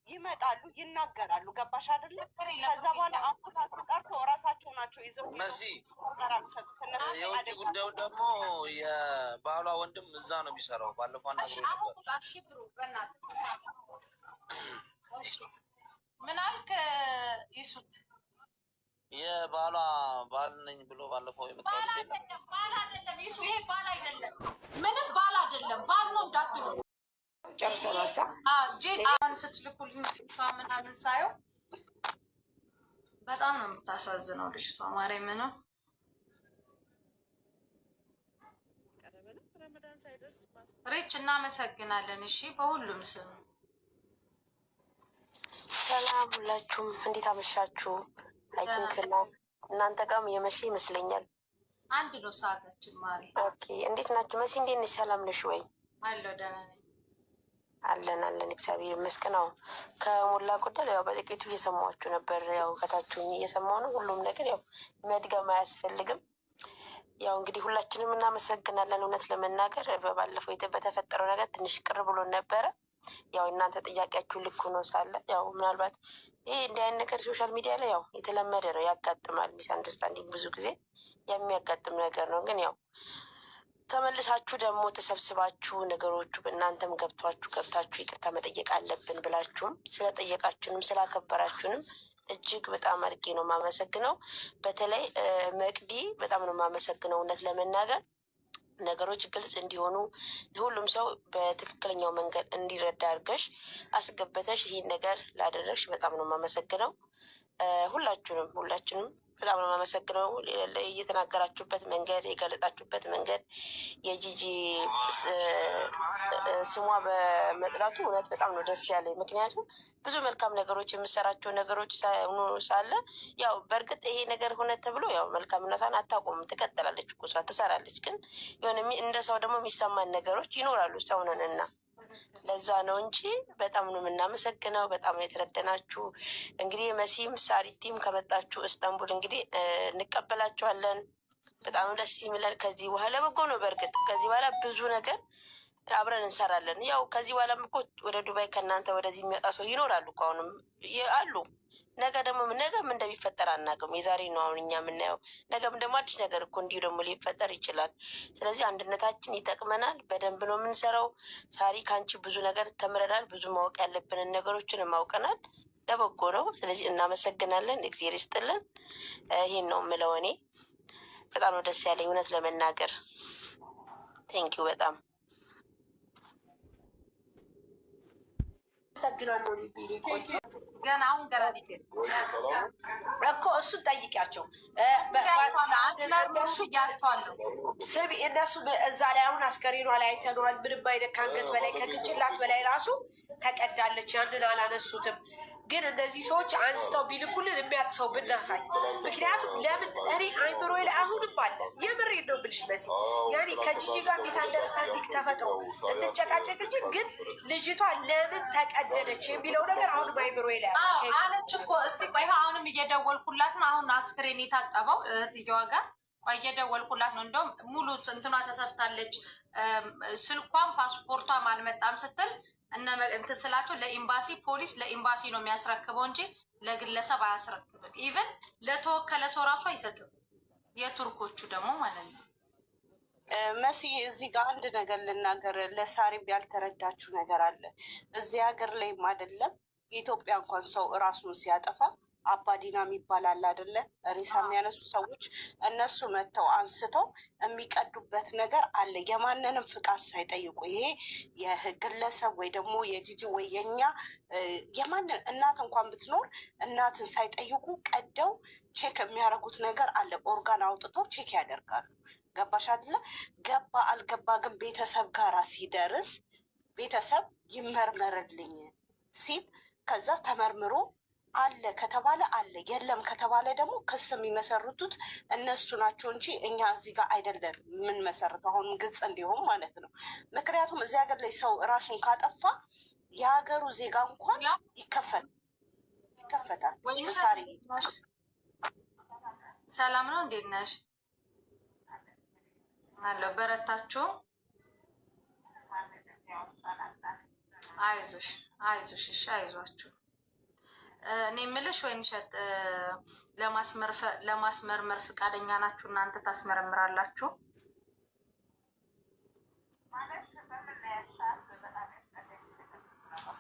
ይመጣሉ፣ ይናገራሉ። ገባሽ አይደለ? ከዛ በኋላ አፑታቱ ቀርቶ እራሳቸው ናቸው ይዘው መሲ የውጭ ጉዳዩ ደግሞ የባሏ ወንድም እዛ ነው የሚሰራው። ባለፈው አናግሮ ምን አልክ? ይሱት የባሏ ባል ነኝ ብሎ ባለፈው የመጣው ባል አይደለም። ይሱ ይሄ ባል አይደለም፣ ምንም ባል አይደለም። ባል ነው እንዳትሉ ጨርሰናሳ። አሁን ስትልኩልኝ ፊቷ ምናምን ሳየው በጣም ነው የምታሳዝነው ልጅቷ። ማርያም ነው። ሪች እናመሰግናለን። እሺ በሁሉም ስም ሰላም ሁላችሁም፣ እንዴት አመሻችሁ? አይ ቲንክ እናንተ ጋርም የመሸ ይመስለኛል። አንድ ነው ሰዓታችን። ማሪ ኦኬ፣ እንዴት ናችሁ? መሲ እንዴት ነሽ? ሰላም ነሽ ወይ? አለው ደህና ነኝ። አለን እግዚአብሔር ይመስገን። አዎ ከሞላ ጎደል ያው በጥቂቱ እየሰማችሁ ነበር። ያው ከታችሁኝ እየሰማሁ ነው። ሁሉም ነገር ያው መድገም አያስፈልግም። ያው እንግዲህ ሁላችንም እናመሰግናለን። እውነት ለመናገር በባለፈው በተፈጠረው ነገር ትንሽ ቅር ብሎን ነበረ። ያው እናንተ ጥያቄያችሁ ልክ ሆኖ ሳለ ያው ምናልባት ይህ እንዲህ አይነት ነገር ሶሻል ሚዲያ ላይ ያው የተለመደ ነው፣ ያጋጥማል። ሚስ አንደርስታንዲንግ ብዙ ጊዜ የሚያጋጥም ነገር ነው። ግን ያው ተመልሳችሁ ደግሞ ተሰብስባችሁ ነገሮቹ እናንተም ገብታችሁ ይቅርታ መጠየቅ አለብን ብላችሁም ስለጠየቃችሁንም ስላከበራችሁንም እጅግ በጣም አድርጌ ነው የማመሰግነው። በተለይ መቅዲ በጣም ነው የማመሰግነው። እውነት ለመናገር ነገሮች ግልጽ እንዲሆኑ ሁሉም ሰው በትክክለኛው መንገድ እንዲረዳ አድርገሽ አስገብተሽ ይህን ነገር ላደረግሽ በጣም ነው የማመሰግነው። ሁላችንም በጣም ነው የማመሰግነው። እየተናገራችሁበት መንገድ፣ የገለጣችሁበት መንገድ፣ የጂጂ ስሟ በመጥራቱ እውነት በጣም ነው ደስ ያለኝ። ምክንያቱም ብዙ መልካም ነገሮች የምሰራቸው ነገሮች ሳለ ያው በእርግጥ ይሄ ነገር ሆነ ተብሎ ያው መልካምነቷን አታቆምም፣ ትቀጥላለች እኮ እሷ ትሰራለች። ግን የሆነ እንደ ሰው ደግሞ የሚሰማን ነገሮች ይኖራሉ፣ ሰውነንና ለዛ ነው እንጂ በጣም ነው የምናመሰግነው። በጣም ነው የተረደናችሁ። እንግዲህ መሲም ሳሪቲም ከመጣችሁ እስታንቡል እንግዲህ እንቀበላችኋለን። በጣም ደስ የሚለን ከዚህ በኋላ በጎ ነው። በእርግጥ ከዚህ በኋላ ብዙ ነገር አብረን እንሰራለን። ያው ከዚህ በኋላ እኮ ወደ ዱባይ ከእናንተ ወደዚህ የሚወጣ ሰው ይኖራሉ እኮ አሁንም አሉ። ነገ ደግሞ ነገም እንደሚፈጠር አናውቅም። የዛሬ ነው አሁን እኛ የምናየው። ነገም ደግሞ አዲስ ነገር እኮ እንዲሁ ደግሞ ሊፈጠር ይችላል። ስለዚህ አንድነታችን ይጠቅመናል። በደንብ ነው የምንሰራው። ሳሪ ከአንቺ ብዙ ነገር ተምረናል። ብዙ ማወቅ ያለብንን ነገሮችን ማውቀናል። ለበጎ ነው። ስለዚህ እናመሰግናለን። እግዜር ይስጥልን። ይህን ነው የምለው እኔ። በጣም ነው ደስ ያለኝ እውነት ለመናገር ቴንኪው በጣም ሰግናለሁ። ገና አሁን ገና እኮ እሱን ጠይቂያቸው እያቸዋለሁ። ስሚ እነሱ እዛ ላይ አሁን አስከሬኗ ላይ አይተነዋል። ምንም አይነት ከአንገት በላይ ከቅንጭላት በላይ ራሱ ተቀዳለች። ያንን አላነሱትም። ግን እነዚህ ሰዎች አንስተው ቢልኩልን የሚያውቅ ሰው ብናሳይ። ምክንያቱም ለምን እኔ አይምሮ ላይ አሁንም አለ። የምሬን ነው ብልሽ መሲ ያኔ ከጂጂ ጋር ሚስ አንደርስታንዲንግ ተፈጥሮ እንጨቃጨቅ እንጂ ግን ልጅቷ ለምን ተቀደደች የሚለው ነገር አሁንም አይምሮ ላይ አለች እኮ። እስቲ ቆይ አሁንም እየደወልኩላት ነው። አሁን አስክሬን የታጠበው እህትየዋ ጋር እየደወልኩላት ነው። እንደውም ሙሉ እንትኗ ተሰፍታለች። ስልኳም ፓስፖርቷም አልመጣም ስትል እንትን ስላቸው ለኤምባሲ ፖሊስ ለኤምባሲ ነው የሚያስረክበው እንጂ ለግለሰብ አያስረክብም። ኢቨን ለተወከለ ሰው ራሱ አይሰጥም። የቱርኮቹ ደግሞ ማለት ነው። መሲ እዚህ ጋር አንድ ነገር ልናገር። ለሳሪም ያልተረዳችው ነገር አለ። እዚህ ሀገር ላይም አይደለም የኢትዮጵያ እንኳን ሰው እራሱን ሲያጠፋ አባዲና የሚባል አለ አይደለ? ሬሳ የሚያነሱ ሰዎች እነሱ መጥተው አንስተው የሚቀዱበት ነገር አለ፣ የማንንም ፍቃድ ሳይጠይቁ። ይሄ የግለሰብ ወይ ደግሞ የጂጂ ወይ የኛ የማንን እናት እንኳን ብትኖር እናትን ሳይጠይቁ ቀደው ቼክ የሚያደርጉት ነገር አለ። ኦርጋን አውጥቶ ቼክ ያደርጋሉ። ገባሽ አይደለ? ገባ አልገባ ግን ቤተሰብ ጋር ሲደርስ ቤተሰብ ይመርመርልኝ ሲል ከዛ ተመርምሮ አለ ከተባለ አለ፣ የለም ከተባለ ደግሞ ክስ የሚመሰርቱት እነሱ ናቸው እንጂ እኛ እዚህ ጋር አይደለም የምንመሰርተው። አሁንም ግልጽ እንዲሆን ማለት ነው። ምክንያቱም እዚህ ሀገር ላይ ሰው እራሱን ካጠፋ የሀገሩ ዜጋ እንኳን ይከፈታል። ሳሪ ሰላም ነው፣ እንዴት ነሽ? አለው በረታችሁ። አይዞሽ አይዞሽ፣ እሺ አይዟችሁ። እኔ የምልሽ ወይንሸት ለማስመርመር ፈቃደኛ ናችሁ? እናንተ ታስመረምራላችሁ?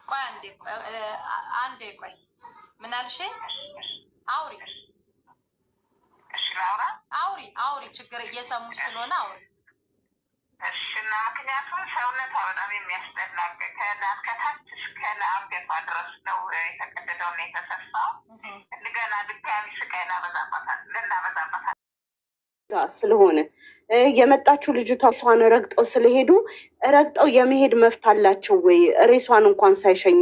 ቆይ አንዴ ቆይ፣ ምን አልሽኝ? አውሪ አውሪ፣ ችግር እየሰሙሽ ስለሆነ አውሪ። እሽና ምክንያቱም ሰውነቷ በጣም የሚያስጠላ ከታች እስከ አንገቷ ድረስ ነው የተቀደደውና የተሰፋው። እንደገና ድጋሚ ስቃይ ልናበዛባታል ስለሆነ የመጣችው ልጅቷ እሷን ረግጠው ስለሄዱ ረግጠው የመሄድ መብት አላቸው ወይ ሬሷን እንኳን ሳይሸኙ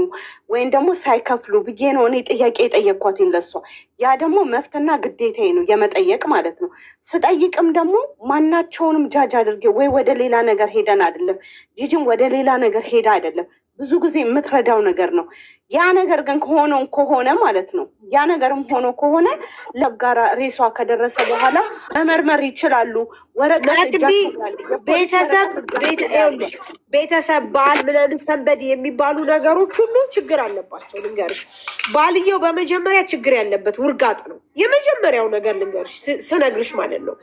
ወይም ደግሞ ሳይከፍሉ ብዬ ነው እኔ ጥያቄ የጠየኳትኝ ለሷ። ያ ደግሞ መብትና ግዴታዬ ነው የመጠየቅ ማለት ነው። ስጠይቅም ደግሞ ማናቸውንም ጃጅ አድርጌ ወይ ወደ ሌላ ነገር ሄደን አይደለም፣ ጂጂም ወደ ሌላ ነገር ሄዳ አይደለም፣ ብዙ ጊዜ የምትረዳው ነገር ነው። ያ ነገር ግን ከሆነ ማለት ነው ያ ነገርም ሆኖ ከሆነ ለጋራ ሬሷ ከደረሰ በኋላ መመርመር ይችላሉ። ወረቀት ቤተሰብ ባል ምናምን ሰንበድ የሚባሉ ነገሮች ሁሉ ችግር አለባቸው። ልንገርሽ፣ ባልየው በመጀመሪያ ችግር ያለበት ውርጋጥ ነው። የመጀመሪያው ነገር ልንገርሽ ስነግርሽ ማለት ነው።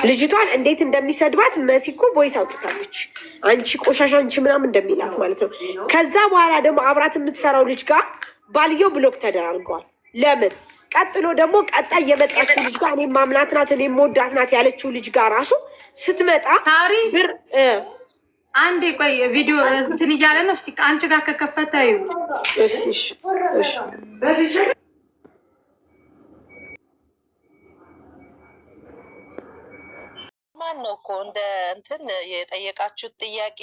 ልጅቷን እንዴት እንደሚሰድባት መሲኮ ቮይስ አውጥታለች። አንቺ ቆሻሻ፣ አንቺ ምናምን እንደሚላት ማለት ነው። ከዛ በኋላ ደግሞ አብራት የምትሰራው ልጅ ጋር ባልየው ብሎክ ተደራርገዋል። ለምን? ቀጥሎ ደግሞ ቀጣይ የመጣችው ልጅ ጋር እኔ ማምናት ናት እኔ ሞዳት ናት ያለችው ልጅ ጋር ራሱ ስትመጣ ብር አንዴ ቆይ፣ ቪዲዮ እንትን እያለ ነው። እስቲ አንቺ ጋር ከከፈተ ይው እስቲ ማን ነው እኮ እንደ እንትን የጠየቃችሁት ጥያቄ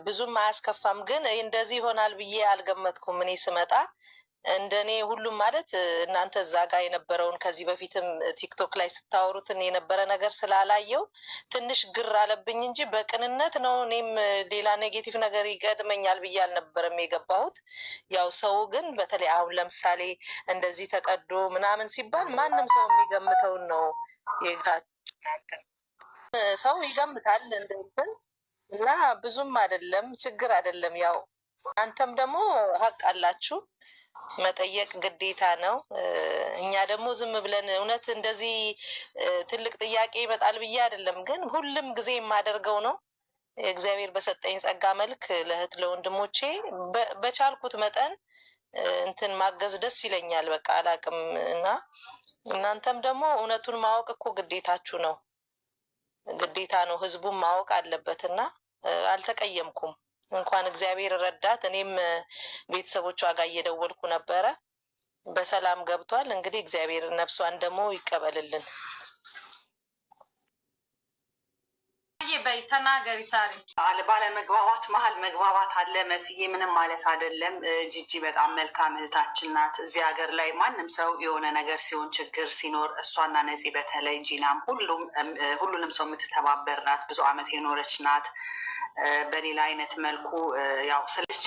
ብዙም አያስከፋም፣ ግን እንደዚህ ይሆናል ብዬ አልገመትኩም። እኔ ስመጣ እንደኔ ሁሉም ማለት እናንተ እዛ ጋር የነበረውን ከዚህ በፊትም ቲክቶክ ላይ ስታወሩትን የነበረ ነገር ስላላየው ትንሽ ግር አለብኝ እንጂ በቅንነት ነው። እኔም ሌላ ኔጌቲቭ ነገር ይገጥመኛል ብዬ አልነበረም የገባሁት። ያው ሰው ግን በተለይ አሁን ለምሳሌ እንደዚህ ተቀዶ ምናምን ሲባል ማንም ሰው የሚገምተውን ነው ሰው ይገምታል እንደንትን እና ብዙም አይደለም፣ ችግር አይደለም። ያው አንተም ደግሞ ሀቅ አላችሁ፣ መጠየቅ ግዴታ ነው። እኛ ደግሞ ዝም ብለን እውነት እንደዚህ ትልቅ ጥያቄ ይመጣል ብዬ አይደለም፣ ግን ሁሉም ጊዜ የማደርገው ነው። እግዚአብሔር በሰጠኝ ጸጋ መልክ ለእህት ለወንድሞቼ በቻልኩት መጠን እንትን ማገዝ ደስ ይለኛል። በቃ አላቅም። እና እናንተም ደግሞ እውነቱን ማወቅ እኮ ግዴታችሁ ነው፣ ግዴታ ነው። ህዝቡን ማወቅ አለበት። እና አልተቀየምኩም። እንኳን እግዚአብሔር ረዳት። እኔም ቤተሰቦቿ ጋር እየደወልኩ ነበረ። በሰላም ገብቷል። እንግዲህ እግዚአብሔር ነፍሷን ደግሞ ይቀበልልን። በይ ተናገሪ ሳሪ። ባለመግባባት መሀል መግባባት አለ መስዬ፣ ምንም ማለት አይደለም። ጂጂ በጣም መልካም እህታችን ናት። እዚህ ሀገር ላይ ማንም ሰው የሆነ ነገር ሲሆን ችግር ሲኖር እሷና ነፂ በተለይ ጂናም ሁሉንም ሰው የምትተባበር ናት። ብዙ አመት የኖረች ናት። በሌላ አይነት መልኩ ያው ስለች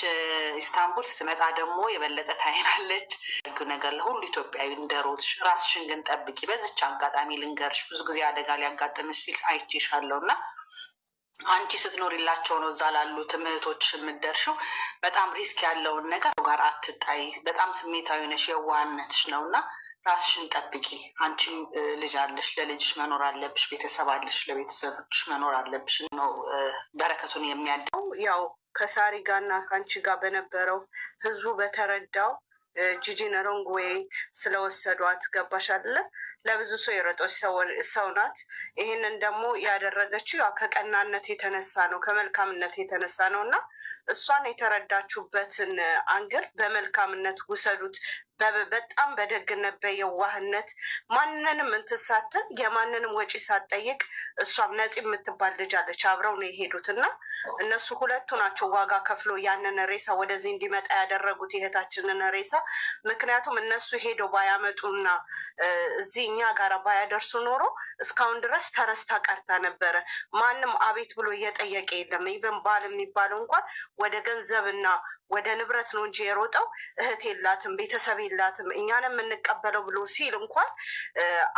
ኢስታንቡል ስትመጣ ደግሞ የበለጠ ታይናለች። ነገር ለሁሉ ኢትዮጵያዊ እንደሮትሽ ራስሽን ግን ጠብቂ። በዚች አጋጣሚ ልንገርሽ፣ ብዙ ጊዜ አደጋ ሊያጋጥምሽ ሲል አይቼሻለሁ እና አንቺ ስትኖሪላቸው ነው እዛ ላሉት እህቶችሽ የምትደርሺው። በጣም ሪስክ ያለውን ነገር ጋር አትጣይ። በጣም ስሜታዊ ነሽ፣ የዋህነትሽ ነው እና ራስሽን ጠብቂ። አንቺም ልጅ አለሽ፣ ለልጅሽ መኖር አለብሽ። ቤተሰብ አለሽ፣ ለቤተሰቦችሽ መኖር አለብሽ ነው በረከቱን የሚያደው። ያው ከሳሪ ጋርና ከአንቺ ጋር በነበረው ህዝቡ በተረዳው ጂጂን ሮንግ ዌይ ስለወሰዷት ገባሽ አይደለ? ለብዙ ሰው የረጦች ሰው ናት። ይህንን ደግሞ ያደረገችው ያው ከቀናነት የተነሳ ነው፣ ከመልካምነት የተነሳ ነው እና እሷን የተረዳችሁበትን አንግል በመልካምነት ውሰዱት። በጣም በደግነት በየዋህነት ማንንም እንትን ሳትል የማንንም ወጪ ሳትጠይቅ እሷም ነፂ የምትባል ልጅ አለች፣ አብረው ነው የሄዱት እና እነሱ ሁለቱ ናቸው ዋጋ ከፍሎ ያንን ሬሳ ወደዚህ እንዲመጣ ያደረጉት የእህታችንን ሬሳ። ምክንያቱም እነሱ ሄደው ባያመጡና እዚህ እኛ ጋር ባያደርሱ ኖሮ እስካሁን ድረስ ተረስታ ቀርታ ነበረ። ማንም አቤት ብሎ እየጠየቀ የለም። ኢቨን ባል የሚባለው እንኳን ወደ ገንዘብና ወደ ንብረት ነው እንጂ የሮጠው እህት የላትም ቤተሰብ የላትም እኛን የምንቀበለው ብሎ ሲል እንኳን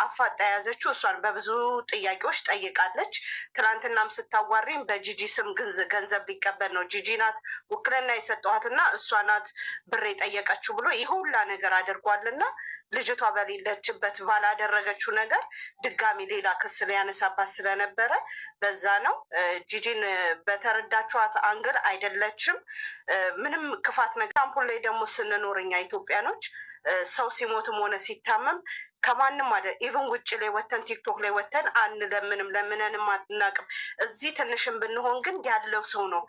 አፋጣ የያዘችው እሷን በብዙ ጥያቄዎች ጠይቃለች። ትናንትናም ስታዋሪኝ በጂጂ ስም ገንዘብ ሊቀበል ነው ጂጂ ናት ውክልና የሰጠኋትና እሷ ናት ብር የጠየቀችው ብሎ ይህ ሁላ ነገር አድርጓልና ልጅቷ በሌለችበት ባላደረገችው ነገር ድጋሚ ሌላ ክስ ሊያነሳባት ስለነበረ በዛ ነው። ጂጂን በተረዳችኋት አንግል አይደለችም። ምንም ክፋት ነገር አምፖል ላይ ደግሞ ስንኖር እኛ ኢትዮጵያኖች ሰው ሲሞትም ሆነ ሲታመም ከማንም አለ ኢቨን ውጭ ላይ ወተን ቲክቶክ ላይ ወተን አንለምንም፣ ለምነንም አናቅም። እዚህ ትንሽም ብንሆን ግን ያለው ሰው ነው